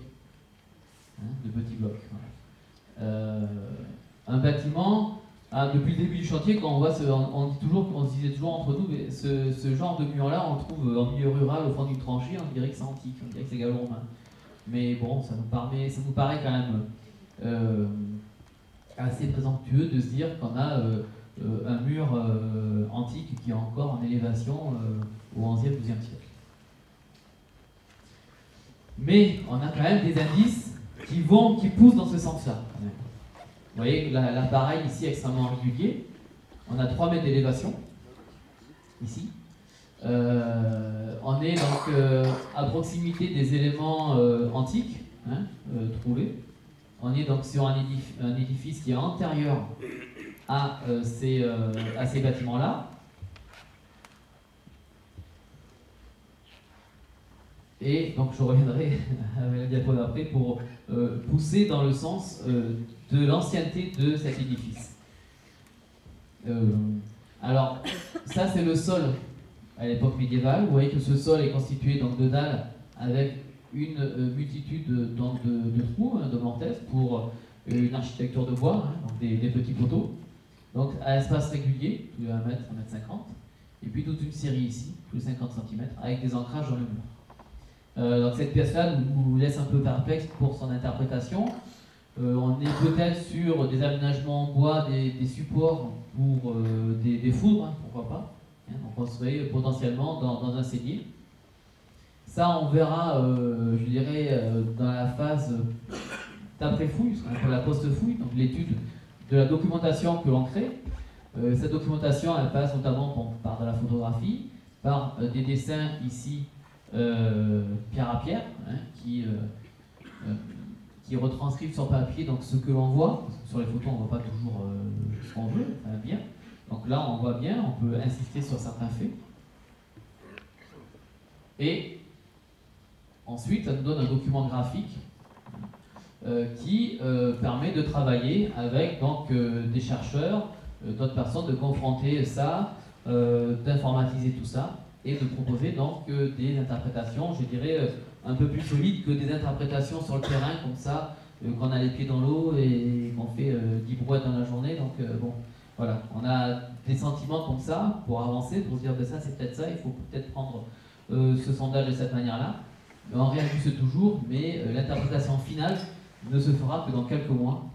De petits blocs. Voilà. Un bâtiment, depuis le début du chantier, quand on voit, on se disait toujours entre nous, mais ce genre de mur-là, on le trouve en milieu rural, au fond d'une tranchée, on dirait que c'est antique, on dirait que c'est gallo-romain. Mais bon, ça nous paraît quand même assez présomptueux de se dire qu'on a un mur antique qui est encore en élévation au XIe, XIIe siècle. Mais on a quand même des indices qui poussent dans ce sens-là. Vous voyez l'appareil ici extrêmement régulier. On a 3 mètres d'élévation, ici. On est donc à proximité des éléments antiques trouvés. On est donc sur un édifice qui est antérieur à ces bâtiments-là. Et donc je reviendrai à la diapo d'après pour pousser dans le sens de l'ancienneté de cet édifice. Alors, ça c'est le sol à l'époque médiévale. Vous voyez que ce sol est constitué donc de dalles avec une multitude donc, de trous, de mortaises, pour une architecture de bois, donc des petits poteaux, donc à espace régulier, tous les 1 mètre, 1 mètre 50, et puis toute une série ici, tous les 50 cm, avec des ancrages dans le mur. Donc cette pièce-là nous laisse un peu perplexe pour son interprétation. On est peut-être sur des aménagements en bois, des supports pour des foudres, pourquoi pas. Donc on serait potentiellement dans un cellier. Ça, on verra, je dirais, dans la phase d'après-fouille, ce qu'on appelle la post-fouille, donc l'étude de la documentation que l'on crée. Cette documentation, elle passe notamment par de la photographie, par des dessins ici, pierre à pierre, qui retranscrivent sur papier donc, ce que l'on voit, parce que sur les photos, on ne voit pas toujours ce qu'on veut, bien. Donc là, on voit bien, on peut insister sur certains faits. Et ensuite, ça nous donne un document graphique qui permet de travailler avec donc, des chercheurs, d'autres personnes, de confronter ça, d'informatiser tout ça et de proposer donc des interprétations, je dirais, un peu plus solides que des interprétations sur le terrain, comme ça, qu'on a les pieds dans l'eau et qu'on fait 10 brouettes dans la journée. Donc bon, voilà, on a des sentiments comme ça pour avancer, pour se dire ben ça c'est peut-être ça, il faut peut-être prendre ce sondage de cette manière-là. On réajuste toujours, mais l'interprétation finale ne se fera que dans quelques mois.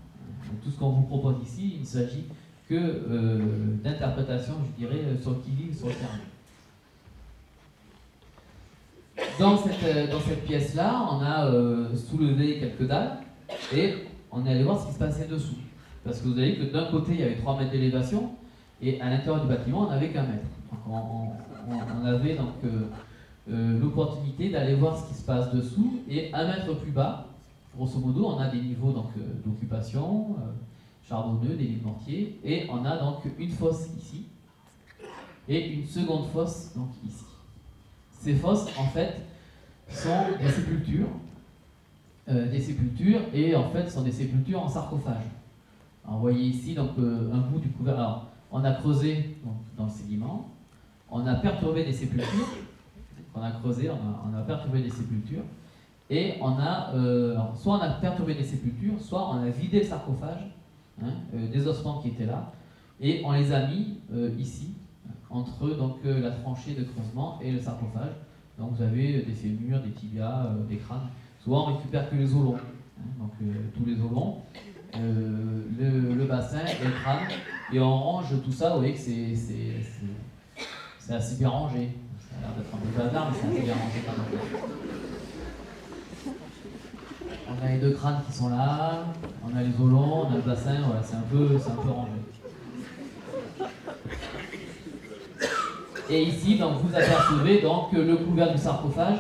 Donc, tout ce qu'on vous propose ici, il ne s'agit que d'interprétation, je dirais, sur le qui-vive, sur le terrain. Dans cette pièce-là, on a soulevé quelques dalles et on est allé voir ce qui se passait dessous. Parce que vous avez vu que d'un côté, il y avait 3 mètres d'élévation et à l'intérieur du bâtiment, on n'avait qu'1 mètre. Donc, on avait donc l'opportunité d'aller voir ce qui se passe dessous et 1 mètre plus bas, grosso modo, on a des niveaux d'occupation, charbonneux, des lits de mortier, et on a donc une fosse ici et une seconde fosse donc ici. Ces fosses, en fait, sont des sépultures, et en fait, sont des sépultures en sarcophage. Alors, vous voyez ici donc un bout du couvert. Alors, on a creusé donc, dans le sédiment, on a perturbé des sépultures, on a creusé, on a perturbé des sépultures, et on a, alors, soit on a perturbé des sépultures, soit on a vidé le sarcophage, des ossements qui étaient là, et on les a mis ici, entre donc, la tranchée de creusement et le sarcophage. Donc vous avez des fémurs, des tibias, des crânes. Souvent on récupère que les os longs, donc tous les os longs, le bassin et le crâne, et on range tout ça. Vous voyez que c'est assez bien rangé. Ça a l'air d'être un peu bazar, mais c'est assez bien rangé quand même. On a les 2 crânes qui sont là, on a les os longs, on a le bassin, voilà, c'est un peu rangé. Et ici, donc, vous apercevez donc, le couvert du sarcophage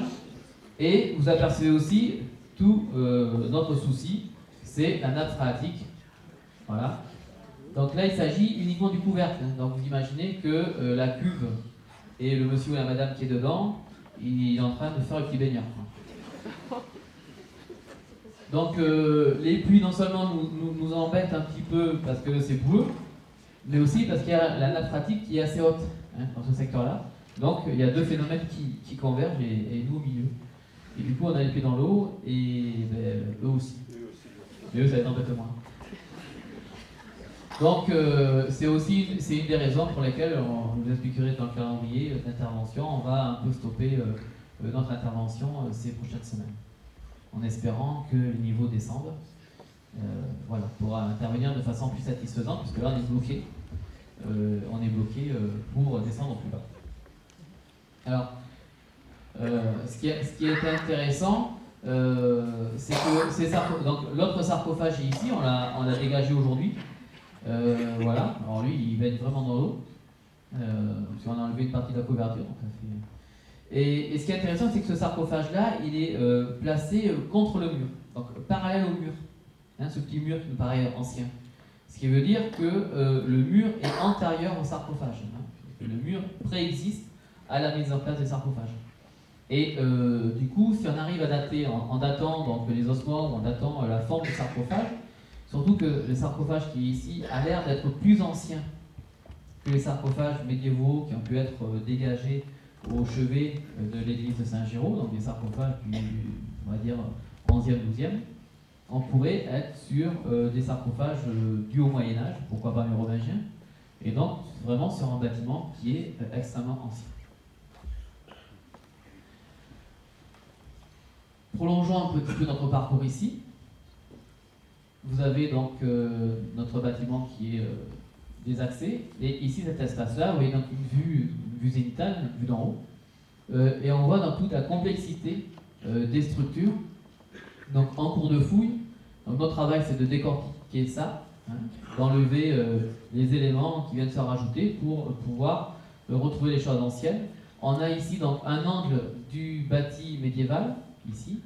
et vous apercevez aussi tout notre souci, c'est la nappe phréatique. Voilà. Donc là, il s'agit uniquement du couvercle. Donc vous imaginez que la cuve et le monsieur ou la madame qui est dedans, il est en train de faire le petit baignard. Donc les pluies non seulement nous embêtent un petit peu parce que c'est boueux, mais aussi parce qu'il y a la nappe phréatique qui est assez haute dans ce secteur-là. Donc il y a 2 phénomènes qui convergent et nous au milieu. Et du coup on a les pieds dans l'eau et ben, eux aussi. Mais eux ça les embête moins. Donc c'est une des raisons pour lesquelles, on vous expliquerait dans le calendrier d'intervention, on va un peu stopper notre intervention ces prochaines semaines. En espérant que les niveaux descendent, voilà, pour intervenir de façon plus satisfaisante, puisque là on est bloqué. Pour descendre plus bas. Alors, ce qui est intéressant, c'est que donc l'autre sarcophage est ici, on l'a dégagé aujourd'hui. Voilà, alors lui il baigne vraiment dans l'eau, parce qu'on a enlevé une partie de la couverture. Donc ça fait... et ce qui est intéressant, c'est que ce sarcophage-là, il est placé contre le mur, donc parallèle au mur, ce petit mur qui nous paraît ancien. Ce qui veut dire que le mur est antérieur au sarcophage. Le mur préexiste à la mise en place des sarcophages. Et du coup, si on arrive à dater, en datant donc, les ossements, en datant la forme du sarcophage, surtout que le sarcophage qui est ici a l'air d'être plus ancien que les sarcophages médiévaux qui ont pu être dégagés au chevet de l'église de Saint-Géraud, donc des sarcophages du, on va dire, 11e, 12e, on pourrait être sur des sarcophages du haut Moyen-Âge, pourquoi pas mérovingiens, et donc vraiment sur un bâtiment qui est extrêmement ancien. Prolongeons un petit peu notre parcours ici. Vous avez donc notre bâtiment qui est désaxé, et ici cet espace-là, vous voyez donc une vue zénithale, une vue d'en haut, et on voit dans toute la complexité des structures. Donc en cours de fouille, donc, notre travail c'est de décortiquer ça, hein, d'enlever les éléments qui viennent se rajouter pour pouvoir retrouver les choses anciennes. On a ici donc un angle du bâti médiéval, ici,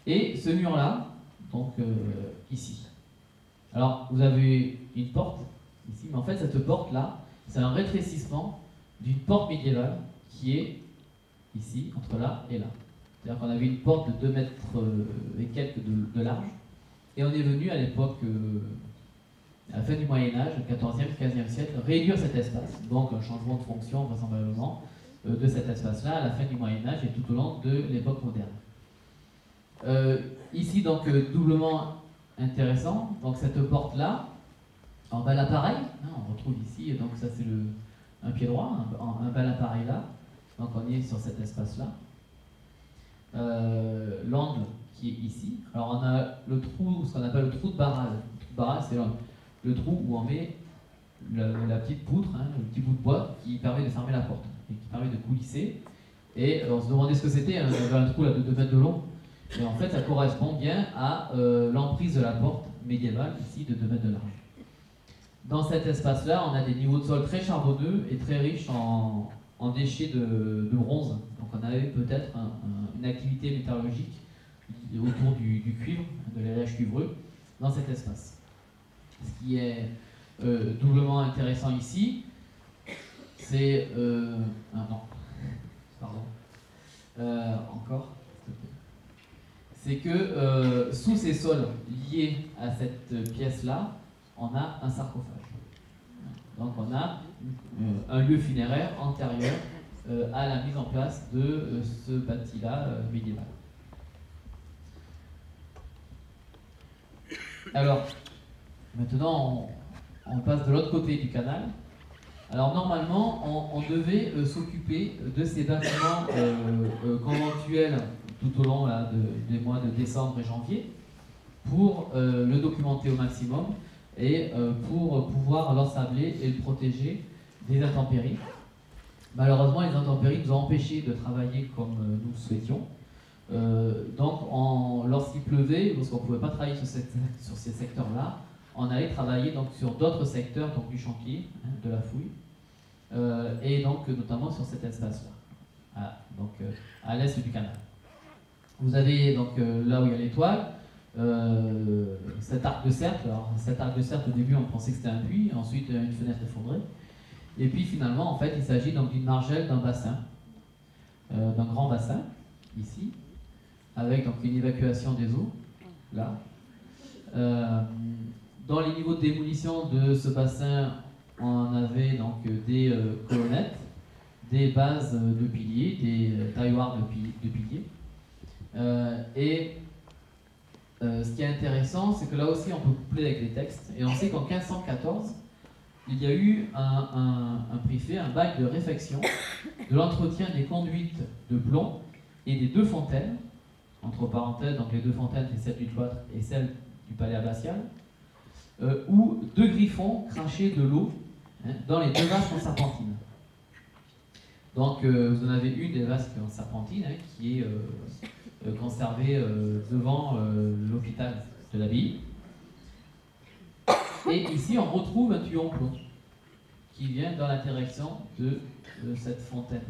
et ce mur-là, donc ici. Alors vous avez une porte ici, mais en fait cette porte-là, c'est un rétrécissement d'une porte médiévale qui est ici, entre là et là. C'est-à-dire qu'on avait une porte de 2 mètres et quelques de large, et on est venu à l'époque, à la fin du Moyen-Âge, 14e, 15e siècle, réduire cet espace, donc un changement de fonction vraisemblablement de cet espace-là à la fin du Moyen-Âge et tout au long de l'époque moderne. Ici, donc, doublement intéressant, donc cette porte-là, en bas l'appareil, hein, on retrouve ici, donc ça c'est un pied droit, un bel appareil là, donc on est sur cet espace-là. L'angle qui est ici, alors on a le trou, ce qu'on appelle le trou de barrage. Le trou de barrage, c'est le trou où on met la petite poutre, hein, le petit bout de bois qui permet de fermer la porte et qui permet de coulisser. Et on se demandait ce que c'était, hein, il y avait un trou là, de 2 mètres de long, et en fait ça correspond bien à l'emprise de la porte médiévale, ici de 2 mètres de large. Dans cet espace-là, on a des niveaux de sol très charbonneux et très riches en déchets de bronze. Donc on avait peut-être une activité métallurgique autour du cuivre, de l'alliage cuivreux, dans cet espace. Ce qui est doublement intéressant ici, c'est... non, pardon. Encore. C'est que sous ces sols liés à cette pièce-là, on a un sarcophage. Donc on a un lieu funéraire antérieur à la mise en place de ce bâti-là médiéval. Alors, maintenant on passe de l'autre côté du canal. Alors normalement, on devait s'occuper de ces bâtiments conventuels tout au long là, des mois de décembre et janvier pour le documenter au maximum et pour pouvoir l'ensabler et le protéger des intempéries. Malheureusement, les intempéries nous ont empêchés de travailler comme nous souhaitions. Donc, lorsqu'il pleuvait, parce qu'on ne pouvait pas travailler sur ces secteurs-là, on allait travailler donc, sur d'autres secteurs donc, du chantier, hein, de la fouille, et donc notamment sur cet espace-là, à l'est du canal. Vous avez donc là où il y a l'étoile, cet arc de cercle. Alors, cet arc de cercle, au début, on pensait que c'était un puits, ensuite une fenêtre effondrée. Et puis finalement, en fait, il s'agit donc d'une margelle d'un bassin, d'un grand bassin, ici, avec donc une évacuation des eaux, là. Dans les niveaux de démolition de ce bassin, on avait donc des colonnettes, des bases de piliers, des tailloirs de piliers. Ce qui est intéressant, c'est que là aussi on peut coupler avec des textes, et on sait qu'en 1514, il y a eu un préfet, un bail de réfection de l'entretien des conduites de plomb et des 2 fontaines, entre parenthèses, donc les 2 fontaines, c'est celle du cloître et celle du palais abbatial, où 2 griffons crachaient de l'eau, hein, dans les 2 vasques en serpentine. Donc vous en avez une des vasques en serpentine, hein, qui est conservée devant l'hôpital de l'abbaye. Et ici on retrouve un tuyau en plomb qui vient dans la direction de cette fontaine,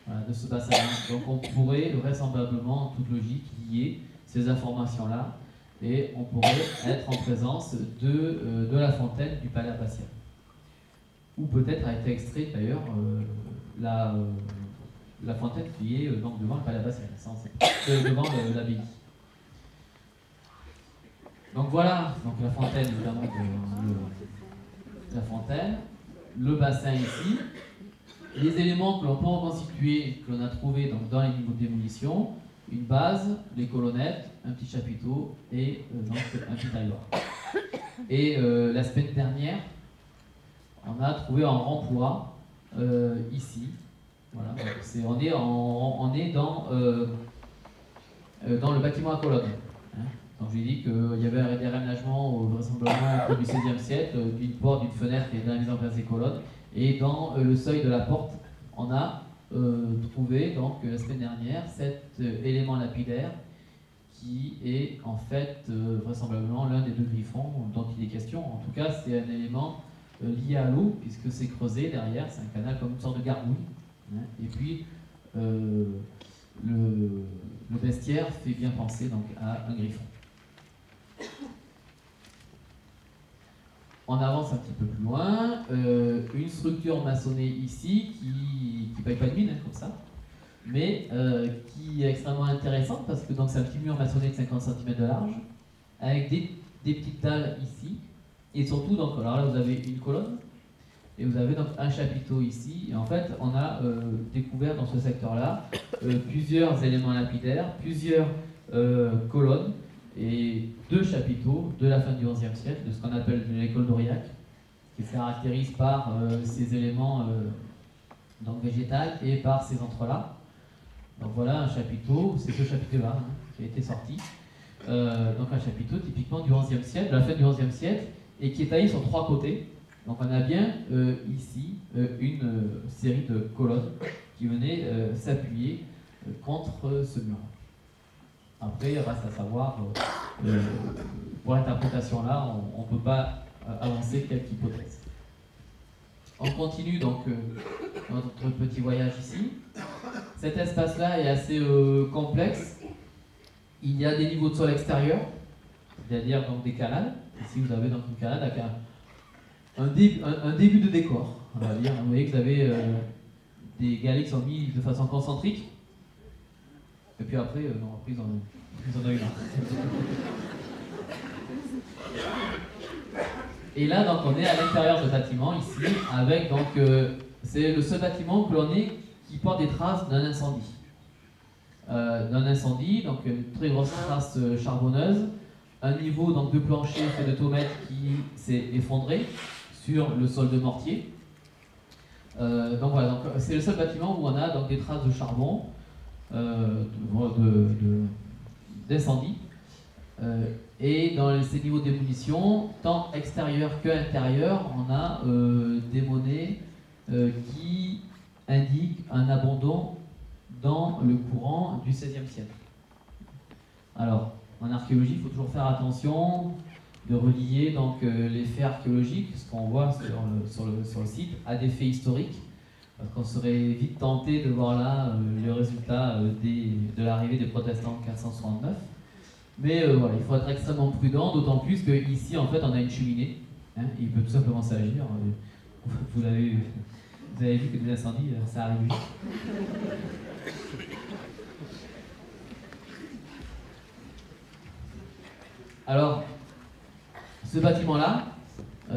voilà, de ce bassin. Donc on pourrait vraisemblablement, en toute logique, lier ces informations-là et on pourrait être en présence de la fontaine du palais abbatial. Ou peut-être a été extrait d'ailleurs la fontaine qui est donc devant le palais abbatial, devant l'abbaye. Donc voilà, donc la fontaine, évidemment, la fontaine, le bassin ici, les éléments que l'on peut reconstituer, que l'on a trouvés donc, dans les niveaux de démolition, une base, les colonnettes, un petit chapiteau et donc un petit tailloir. Et la semaine dernière, on a trouvé un remploi ici. Voilà, on est dans le bâtiment à colonnes. Hein. Donc j'ai dit qu'il y avait des réaménagements vraisemblablement au cours du XVIe siècle, d'une porte, d'une fenêtre et de la mise en place des colonnes. Et dans le seuil de la porte, on a trouvé donc la semaine dernière cet élément lapidaire qui est en fait vraisemblablement l'un des deux griffons dont il est question. En tout cas, c'est un élément lié à l'eau puisque c'est creusé derrière, c'est un canal comme une sorte de gargouille. Hein. Et puis le vestiaire fait bien penser donc à un griffon. On avance un petit peu plus loin, une structure maçonnée ici qui ne paye pas de mine, hein, comme ça, mais qui est extrêmement intéressante parce que c'est un petit mur maçonné de 50 cm de large, avec des petites dalles ici, et surtout, donc, alors là vous avez une colonne, et vous avez donc un chapiteau ici, et en fait on a découvert dans ce secteur-là plusieurs éléments lapidaires, plusieurs colonnes, et deux chapiteaux de la fin du XIe siècle, de ce qu'on appelle l'école d'Aurillac, qui se caractérise par ces éléments donc végétal et par ces entrelacs. Donc voilà un chapiteau, c'est ce chapiteau-là hein, qui a été sorti. Donc un chapiteau typiquement du XIe siècle, de la fin du XIe siècle, et qui est taillé sur trois côtés. Donc on a bien ici une série de colonnes qui venaient s'appuyer contre ce mur. Après, reste à savoir, pour l'interprétation là, on ne peut pas avancer quelques hypothèses. On continue donc notre petit voyage ici. Cet espace-là est assez complexe. Il y a des niveaux de sol extérieurs, c'est-à-dire donc des canals. Ici, vous avez donc une canal avec un début de décor. On va dire. Vous voyez que vous avez des galets qui sont mis de façon concentrique. Et puis après, ils en ont une. Et là, donc, on est à l'intérieur du bâtiment, ici, avec donc, c'est le seul bâtiment que l'on ait qui porte des traces d'un incendie. Donc une très grosse trace charbonneuse, un niveau donc, de plancher fait de tomates qui s'est effondré sur le sol de mortier. Donc voilà, donc, c'est le seul bâtiment où on a donc, des traces de charbon, d'incendie. Et dans ces niveaux de démolition, tant extérieur que intérieur, on a des monnaies qui indiquent un abandon dans le courant du XVIe siècle. Alors, en archéologie, il faut toujours faire attention de relier donc, les faits archéologiques, ce qu'on voit sur le site, à des faits historiques, parce qu'on serait vite tenté de voir là le résultat de l'arrivée des protestants en 1569. Mais voilà, il faut être extrêmement prudent, d'autant plus qu'ici, en fait, on a une cheminée. Hein, il peut tout simplement s'agir. Vous avez vu que des incendies, ça arrive vite. Alors, ce bâtiment-là,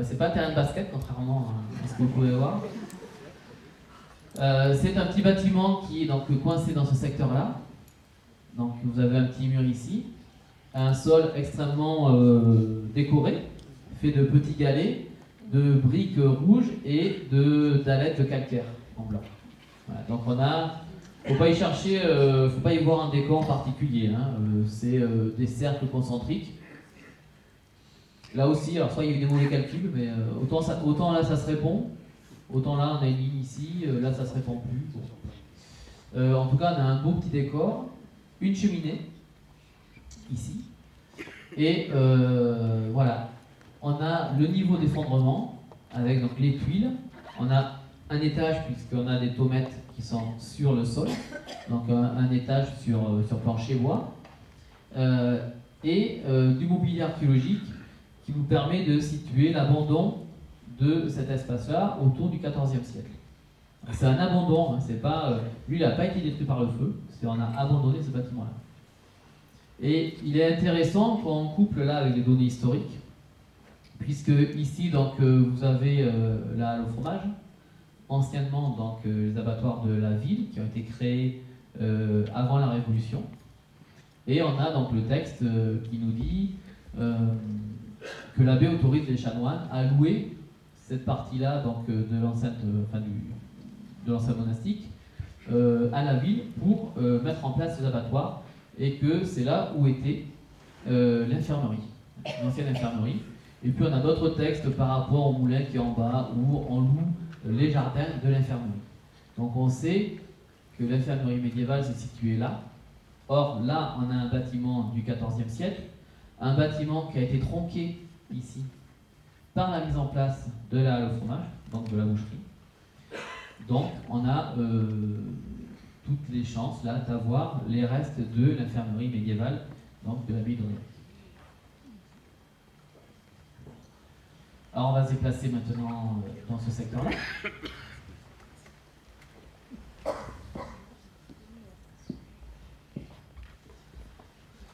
c'est pas un terrain de basket, contrairement à ce que vous pouvez voir. C'est un petit bâtiment qui est donc coincé dans ce secteur-là. Donc, vous avez un petit mur ici. Un sol extrêmement décoré, fait de petits galets, de briques rouges et de dallettes de calcaire en blanc. Voilà, donc faut pas y chercher, faut pas y voir un décor particulier. Hein, c'est des cercles concentriques. Là aussi, alors soit il y a eu des mauvais calculs, mais autant là ça se répond, autant là on a une ligne ici, là ça se répond plus. En tout cas, on a un beau petit décor, une cheminée. Ici. Et voilà, on a le niveau d'effondrement avec donc, les tuiles. On a un étage puisqu'on a des tomates qui sont sur le sol, donc un étage sur plancher bois, et du mobilier archéologique qui vous permet de situer l'abandon de cet espace-là autour du XIVe siècle. C'est un abandon, hein, c'est pas, lui il n'a pas été détruit par le feu, on a abandonné ce bâtiment-là. Et il est intéressant quand on couple là avec les données historiques, puisque ici donc, vous avez la halle au fromage, anciennement donc, les abattoirs de la ville qui ont été créés avant la Révolution. Et on a donc le texte qui nous dit que l'abbé autorise les chanoines à louer cette partie-là donc, de l'enceinte de l'enceinte monastique à la ville pour mettre en place les abattoirs, et que c'est là où était l'infirmerie, l'ancienne infirmerie. Et puis on a d'autres textes par rapport au moulin qui est en bas, où on loue les jardins de l'infirmerie. Donc on sait que l'infirmerie médiévale s'est située là. Or là on a un bâtiment du XIVe siècle, un bâtiment qui a été tronqué ici par la mise en place de la halle au fromage, donc de la boucherie. Donc on a toutes les chances là d'avoir les restes de l'infirmerie médiévale, donc de l'abbaye d'Aurillac. Alors on va se déplacer maintenant dans ce secteur-là.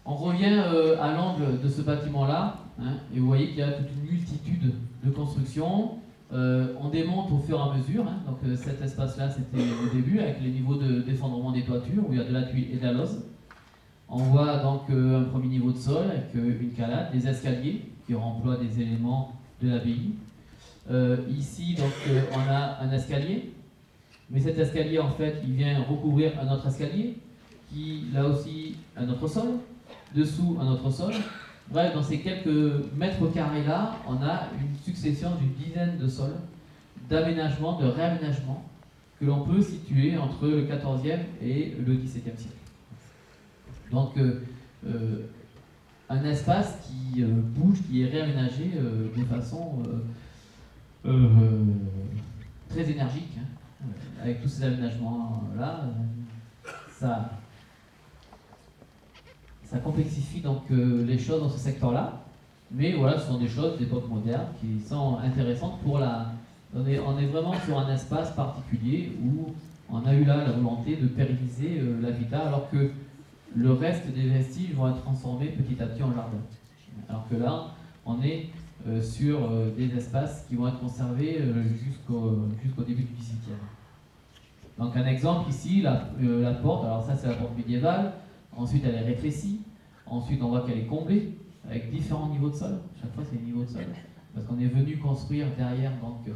On revient à l'angle de ce bâtiment-là, hein, et vous voyez qu'il y a toute une multitude de constructions. On démonte au fur et à mesure, hein, donc cet espace-là c'était au début avec les niveaux d'effondrement des toitures où il y a de la tuile et de la lose. On voit donc un premier niveau de sol avec une calade, des escaliers qui remploient des éléments de l'abbaye. Ici donc on a un escalier, mais cet escalier en fait il vient recouvrir un autre escalier qui là aussi un autre sol, dessous un autre sol. Bref, dans ces quelques mètres carrés là, on a une succession d'une dizaine de sols, d'aménagement, de réaménagement, que l'on peut situer entre le XIVe et le XVIIe siècle. Donc, un espace qui bouge, qui est réaménagé de façon très énergique, hein. Avec tous ces aménagements-là, ça complexifie donc les choses dans ce secteur-là, mais voilà, ce sont des choses d'époque moderne qui sont intéressantes pour la... On est vraiment sur un espace particulier où on a eu là la volonté de pérenniser l'habitat, alors que le reste des vestiges vont être transformés petit à petit en jardin. Alors que là, on est sur des espaces qui vont être conservés jusqu'au début du XVIIIe. Donc un exemple ici, la porte, alors ça c'est la porte médiévale. Ensuite, elle est rétrécie. Ensuite, on voit qu'elle est comblée avec différents niveaux de sol. Chaque fois, c'est des niveaux de sol. Parce qu'on est venu construire derrière donc,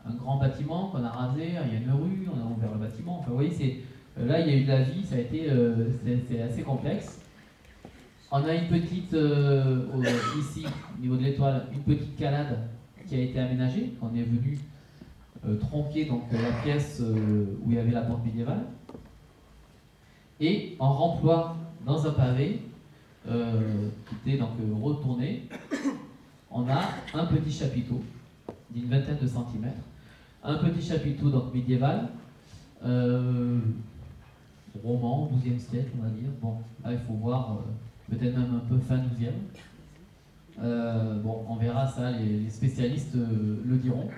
un grand bâtiment qu'on a rasé. Il y a une rue, on a ouvert le bâtiment. Enfin, vous voyez, là, il y a eu de la vie. Ça a été c'est assez complexe. On a une petite, ici, au niveau de l'étoile, une petite calade qui a été aménagée. On est venu tronquer donc, la pièce où il y avait la porte médiévale. Et en remploi dans un pavé qui était donc retourné, on a un petit chapiteau d'une vingtaine de centimètres, un petit chapiteau donc médiéval, roman, 12e siècle on va dire. Bon, là il faut voir peut-être même un peu fin 12e. Bon, on verra ça, les spécialistes le diront.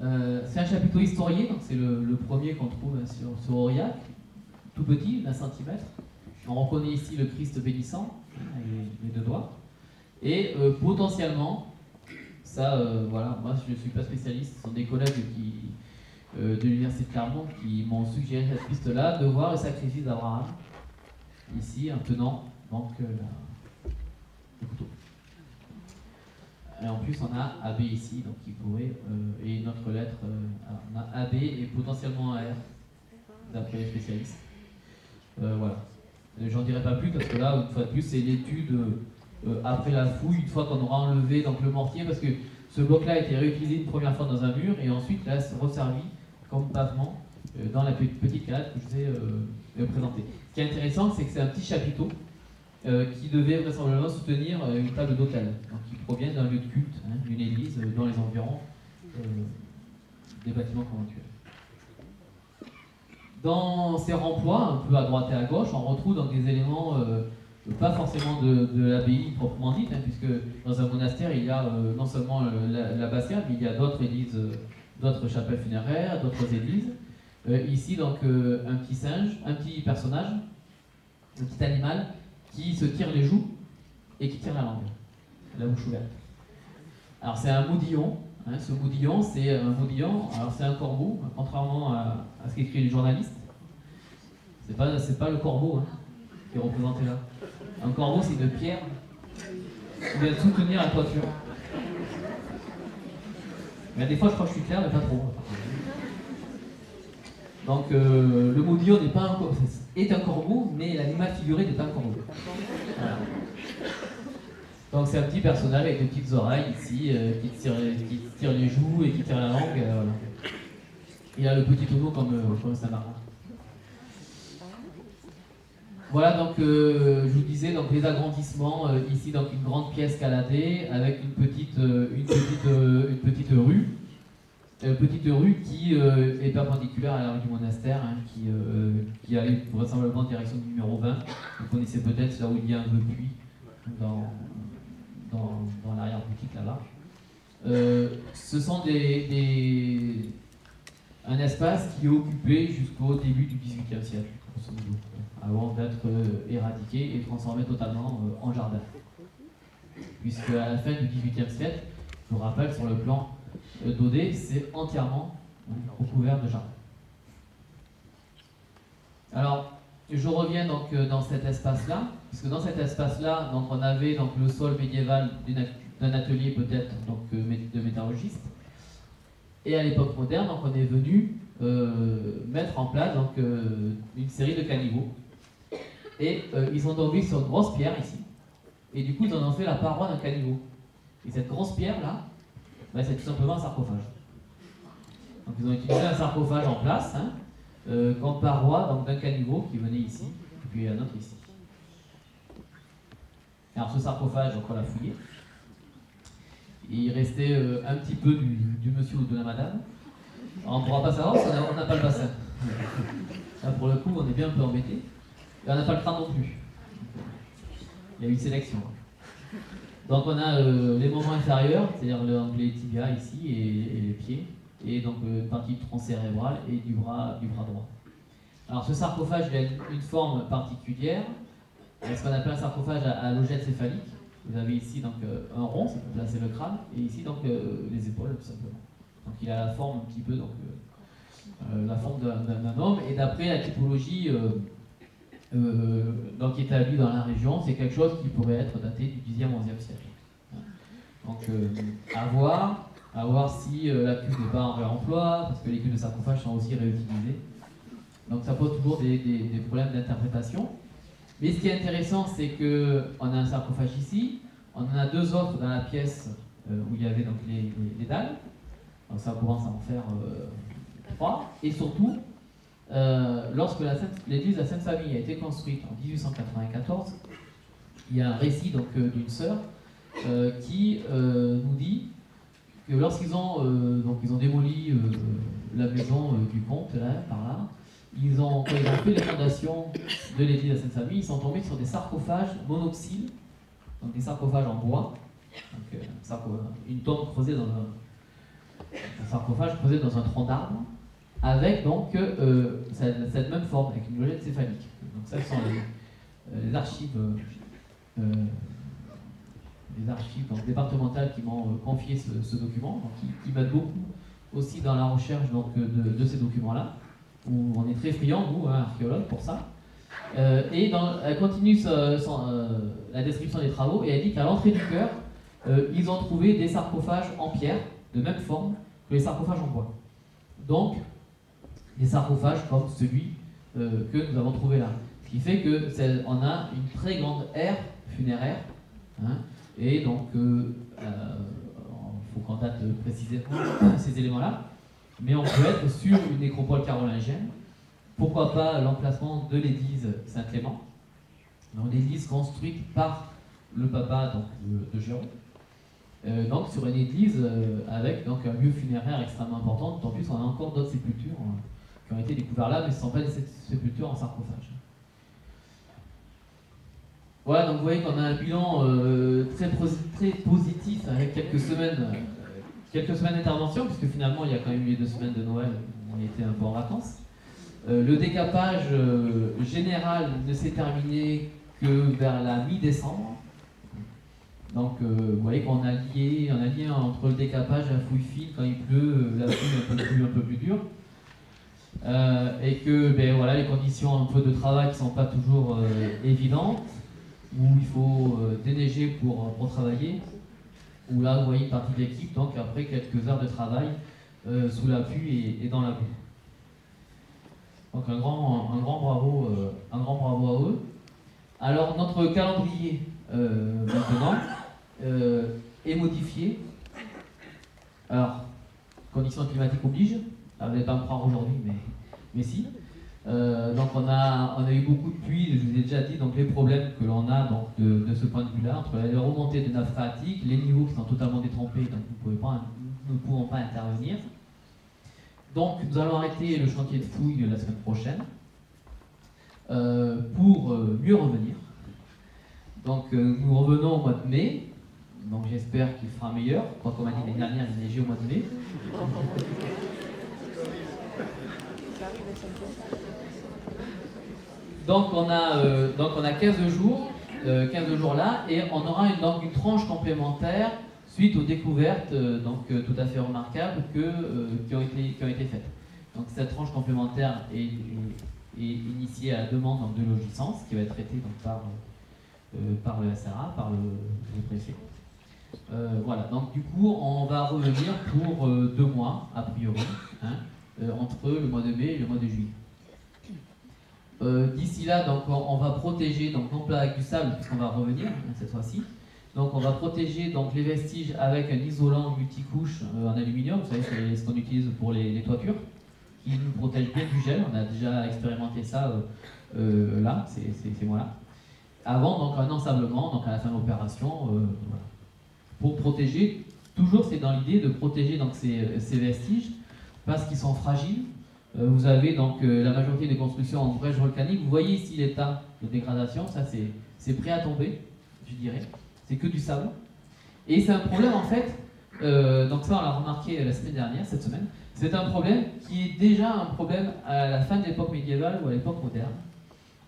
C'est un chapiteau historié, donc c'est le premier qu'on trouve sur Aurillac. Tout petit, d'un centimètre. On reconnaît ici le Christ bénissant, avec les deux doigts. Et potentiellement, ça, voilà, moi je ne suis pas spécialiste, ce sont des collègues de l'université de Clermont qui m'ont suggéré cette piste-là, de voir le sacrifice d'Abraham, ici, en tenant donc le couteau. Et en plus, on a AB ici, donc qui pourrait, et une autre lettre, on a AB et potentiellement un R, d'après les spécialistes. Voilà. J'en dirai pas plus parce que là, une fois de plus, c'est l'étude après la fouille, une fois qu'on aura enlevé donc, le mortier, parce que ce bloc-là a été réutilisé une première fois dans un mur et ensuite là, c'est resservi comme pavement dans la petite calade que je vous ai présentée. Ce qui est intéressant, c'est que c'est un petit chapiteau qui devait vraisemblablement soutenir une table d'hôtel, qui provient d'un lieu de culte, hein, d'une église dans les environs des bâtiments conventuels. Dans ces remplois, un peu à droite et à gauche, on retrouve donc des éléments pas forcément de l'abbaye proprement dite, hein, puisque dans un monastère, il y a non seulement l'abbatiale, mais il y a d'autres églises, d'autres chapelles funéraires, d'autres églises. Ici, donc, un petit singe, un petit personnage, un petit animal qui se tire les joues et qui tire la langue, la bouche ouverte. Alors, c'est un modillon, Hein, ce moudillon, c'est un moudillon, alors c'est un corbeau, contrairement à ce qu'écrit les journalistes. C'est pas le corbeau hein, qui est représenté là. Un corbeau, c'est une pierre qui vient soutenir la toiture. Mais des fois, je crois que je suis clair, mais pas trop. Donc, le moudillon n'est pas un corbeau, est un corbeau, mais l'animal figuré n'est pas un corbeau. Voilà. Donc, c'est un petit personnage avec des petites oreilles ici, qui tire les joues et qui tire la langue. Voilà. Il a le petit tonneau comme Saint-Martin. Voilà, donc je vous disais donc les agrandissements ici, donc une grande pièce caladée avec une petite rue. Petite rue qui est perpendiculaire à la rue du monastère, hein, qui allait vraisemblablement en direction du numéro 20. Vous connaissez peut-être là où il y a un puits dans l'arrière-boutique là-bas. Ce sont un espace qui est occupé jusqu'au début du XVIIIe siècle, avant d'être éradiqué et transformé totalement en jardin. Puisque à la fin du XVIIIe siècle, je vous rappelle, sur le plan d'Odé, c'est entièrement recouvert de jardin. Alors, je reviens donc dans cet espace-là, puisque dans cet espace-là, donc on avait donc le sol médiéval d'un atelier peut-être donc de métallurgiste, et à l'époque moderne, donc on est venu mettre en place donc une série de caniveaux, et ils ont tombé sur une grosse pierre ici, et du coup ils en ont fait la paroi d'un caniveau. Et cette grosse pierre là, ben, c'est tout simplement un sarcophage. Donc ils ont utilisé un sarcophage en place, hein, comme paroi d'un caniveau qui venait ici, et puis un autre ici. Alors ce sarcophage, donc on l'a fouillé. Il restait un petit peu du monsieur ou de la madame. Alors, on ne pourra pas savoir parce qu'on n'a pas le bassin. Là pour le coup on est bien un peu embêté. Et on n'a pas le crâne non plus. Il y a eu une sélection. Donc on a les moments inférieurs, c'est-à-dire les tibias ici et les pieds, et donc une partie du tronc cérébral et du bras droit. Alors ce sarcophage il a une forme particulière, ce qu'on appelle un sarcophage à logette céphalique. Vous avez ici donc un rond, ça peut placer le crâne, et ici donc les épaules tout simplement. Donc il a la forme un petit peu donc la forme d'un homme, et d'après la typologie donc établie dans la région, c'est quelque chose qui pourrait être daté du 10e, 11e siècle. Donc à voir si la cuve n'est pas en réemploi, parce que les cuves de sarcophage sont aussi réutilisées. Donc ça pose toujours des problèmes d'interprétation. Mais ce qui est intéressant, c'est qu'on a un sarcophage ici, on en a deux autres dans la pièce où il y avait donc les dalles. Donc ça commence à en faire 3. Et surtout, lorsque l'église de la Sainte-Famille a été construite en 1894, il y a un récit d'une sœur qui nous dit que lorsqu'ils ont démoli la maison du comte, là, par là, quand ils ont fait les fondations de l'église de la Sainte-Famille, ils sont tombés sur des sarcophages monoxyles, donc des sarcophages en bois, donc, une tombe creusée dans un sarcophage creusé dans un tronc d'arbre, avec donc cette même forme, avec une logette céphalique. Donc ça, ce sont les archives donc, départementales qui m'ont confié ce document, donc, qui m'aident beaucoup aussi dans la recherche donc, de ces documents-là, où on est très friand, nous, hein, archéologues, pour ça. Elle continue la description des travaux, et elle dit qu'à l'entrée du chœur, ils ont trouvé des sarcophages en pierre, de même forme que les sarcophages en bois. Donc, des sarcophages comme celui que nous avons trouvé là. Ce qui fait qu'on a une très grande aire funéraire, hein, et donc il faut qu'on date précisément ces éléments-là, mais on peut être sur une nécropole carolingienne. Pourquoi pas l'emplacement de l'église Saint-Clément, l'église construite par le papa donc, de Géron, donc sur une église avec donc, un lieu funéraire extrêmement important. En plus, on a encore d'autres sépultures qui ont été découvertes là, mais ce ne sont pas des sépultures en sarcophage. Voilà, donc vous voyez qu'on a un bilan très positif avec quelques semaines d'intervention, puisque finalement il y a quand même eu 2 semaines de Noël où on était un peu en vacances. Le décapage général ne s'est terminé que vers la mi-décembre. Donc vous voyez qu'on a lié entre le décapage, la fouille fine, quand il pleut, la fouille un peu plus dure. Et que ben, voilà, les conditions un peu de travail qui ne sont pas toujours évidentes, où il faut déneiger pour travailler, où là vous voyez une partie de l'équipe, donc après quelques heures de travail sous la pluie et dans la boue. Donc un grand bravo à eux. Alors notre calendrier maintenant est modifié. Alors, conditions climatiques obligent. Alors, vous n'allez pas me prendre aujourd'hui, mais si. Donc on a eu beaucoup de pluie, je vous ai déjà dit, donc les problèmes que l'on a donc, de ce point de vue-là, entre la remontée de nappe phréatique, les niveaux qui sont totalement détrempés, donc nous ne pouvons pas intervenir. Donc nous allons arrêter le chantier de fouille la semaine prochaine pour mieux revenir. Donc nous revenons au mois de mai, donc j'espère qu'il sera meilleur. Quoi qu'on m'a dit l'année dernière, il neigeait au mois de mai. Donc on a 15 jours là, et on aura une tranche complémentaire suite aux découvertes tout à fait remarquables qui ont été faites. Donc cette tranche complémentaire est initiée à la demande de Logicence, qui va être traitée par le SRA, par le préfet. Voilà, donc du coup on va revenir pour 2 mois a priori, entre le mois de mai et le mois de juillet. D'ici là, donc, on va protéger, donc non pas avec du sable, puisqu'on va revenir cette fois-ci. Donc on va protéger donc, les vestiges avec un isolant multicouche en aluminium, vous savez, c'est ce qu'on utilise pour les toitures, qui nous protège bien du gel. On a déjà expérimenté ça là, c'est moi là. Avant donc un ensablement, donc à la fin de l'opération, voilà. Pour protéger, toujours c'est dans l'idée de protéger donc, ces vestiges, parce qu'ils sont fragiles. Vous avez donc la majorité des constructions en brèche volcanique. Vous voyez ici l'état de dégradation, ça c'est prêt à tomber, je dirais. C'est que du sable. Et c'est un problème en fait, donc ça on l'a remarqué la semaine dernière, cette semaine, c'est un problème qui est déjà un problème à la fin de l'époque médiévale ou à l'époque moderne.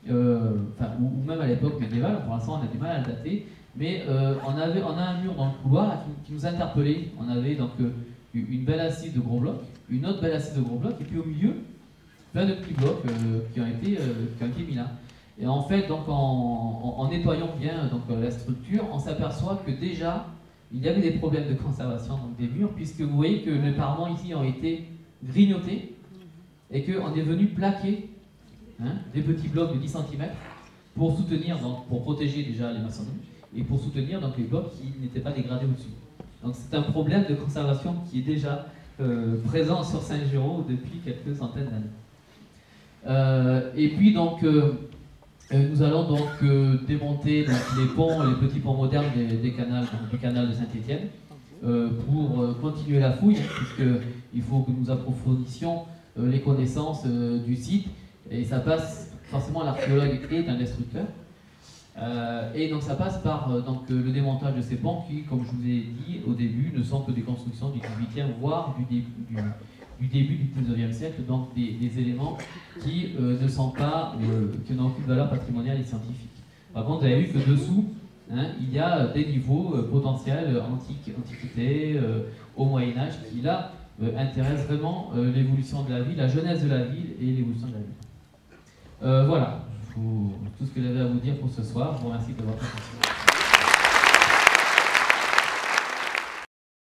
Ou même à l'époque médiévale, pour l'instant on a du mal à le dater, mais on a un mur dans le couloir qui nous interpellait. On avait donc une belle assise de gros blocs, une autre belle assise de gros blocs, et puis au milieu, plein de petits blocs qui ont été mis là. Et en fait, donc, en nettoyant bien donc, la structure, on s'aperçoit que déjà, il y avait des problèmes de conservation donc, des murs, puisque vous voyez que les parements ici ont été grignotés, et qu'on est venu plaquer des petits blocs de 10 cm pour soutenir, donc, pour protéger déjà les maçonneries, et pour soutenir donc, les blocs qui n'étaient pas dégradés au-dessus. Donc c'est un problème de conservation qui est déjà présent sur Saint-Géraud depuis quelques centaines d'années. Et puis donc nous allons donc démonter donc, les ponts, les petits ponts modernes du canal de Saint-Étienne pour continuer la fouille, puisqu'il faut que nous approfondissions les connaissances du site, et ça passe forcément, l'archéologue est un destructeur. Et donc ça passe par le démontage de ces ponts qui, comme je vous ai dit au début, ne sont que des constructions du XVIIIe, voire du début du XIXe siècle, donc des éléments qui ne sont pas, qui n'ont aucune valeur patrimoniale et scientifique. Par contre, vous avez vu que dessous, il y a des niveaux potentiels antiquité, au Moyen-Âge, qui là intéressent vraiment l'évolution de la ville, la jeunesse de la ville et l'évolution de la ville. Voilà. Tout ce que j'avais à vous dire pour ce soir. Je vous remercie de votre attention.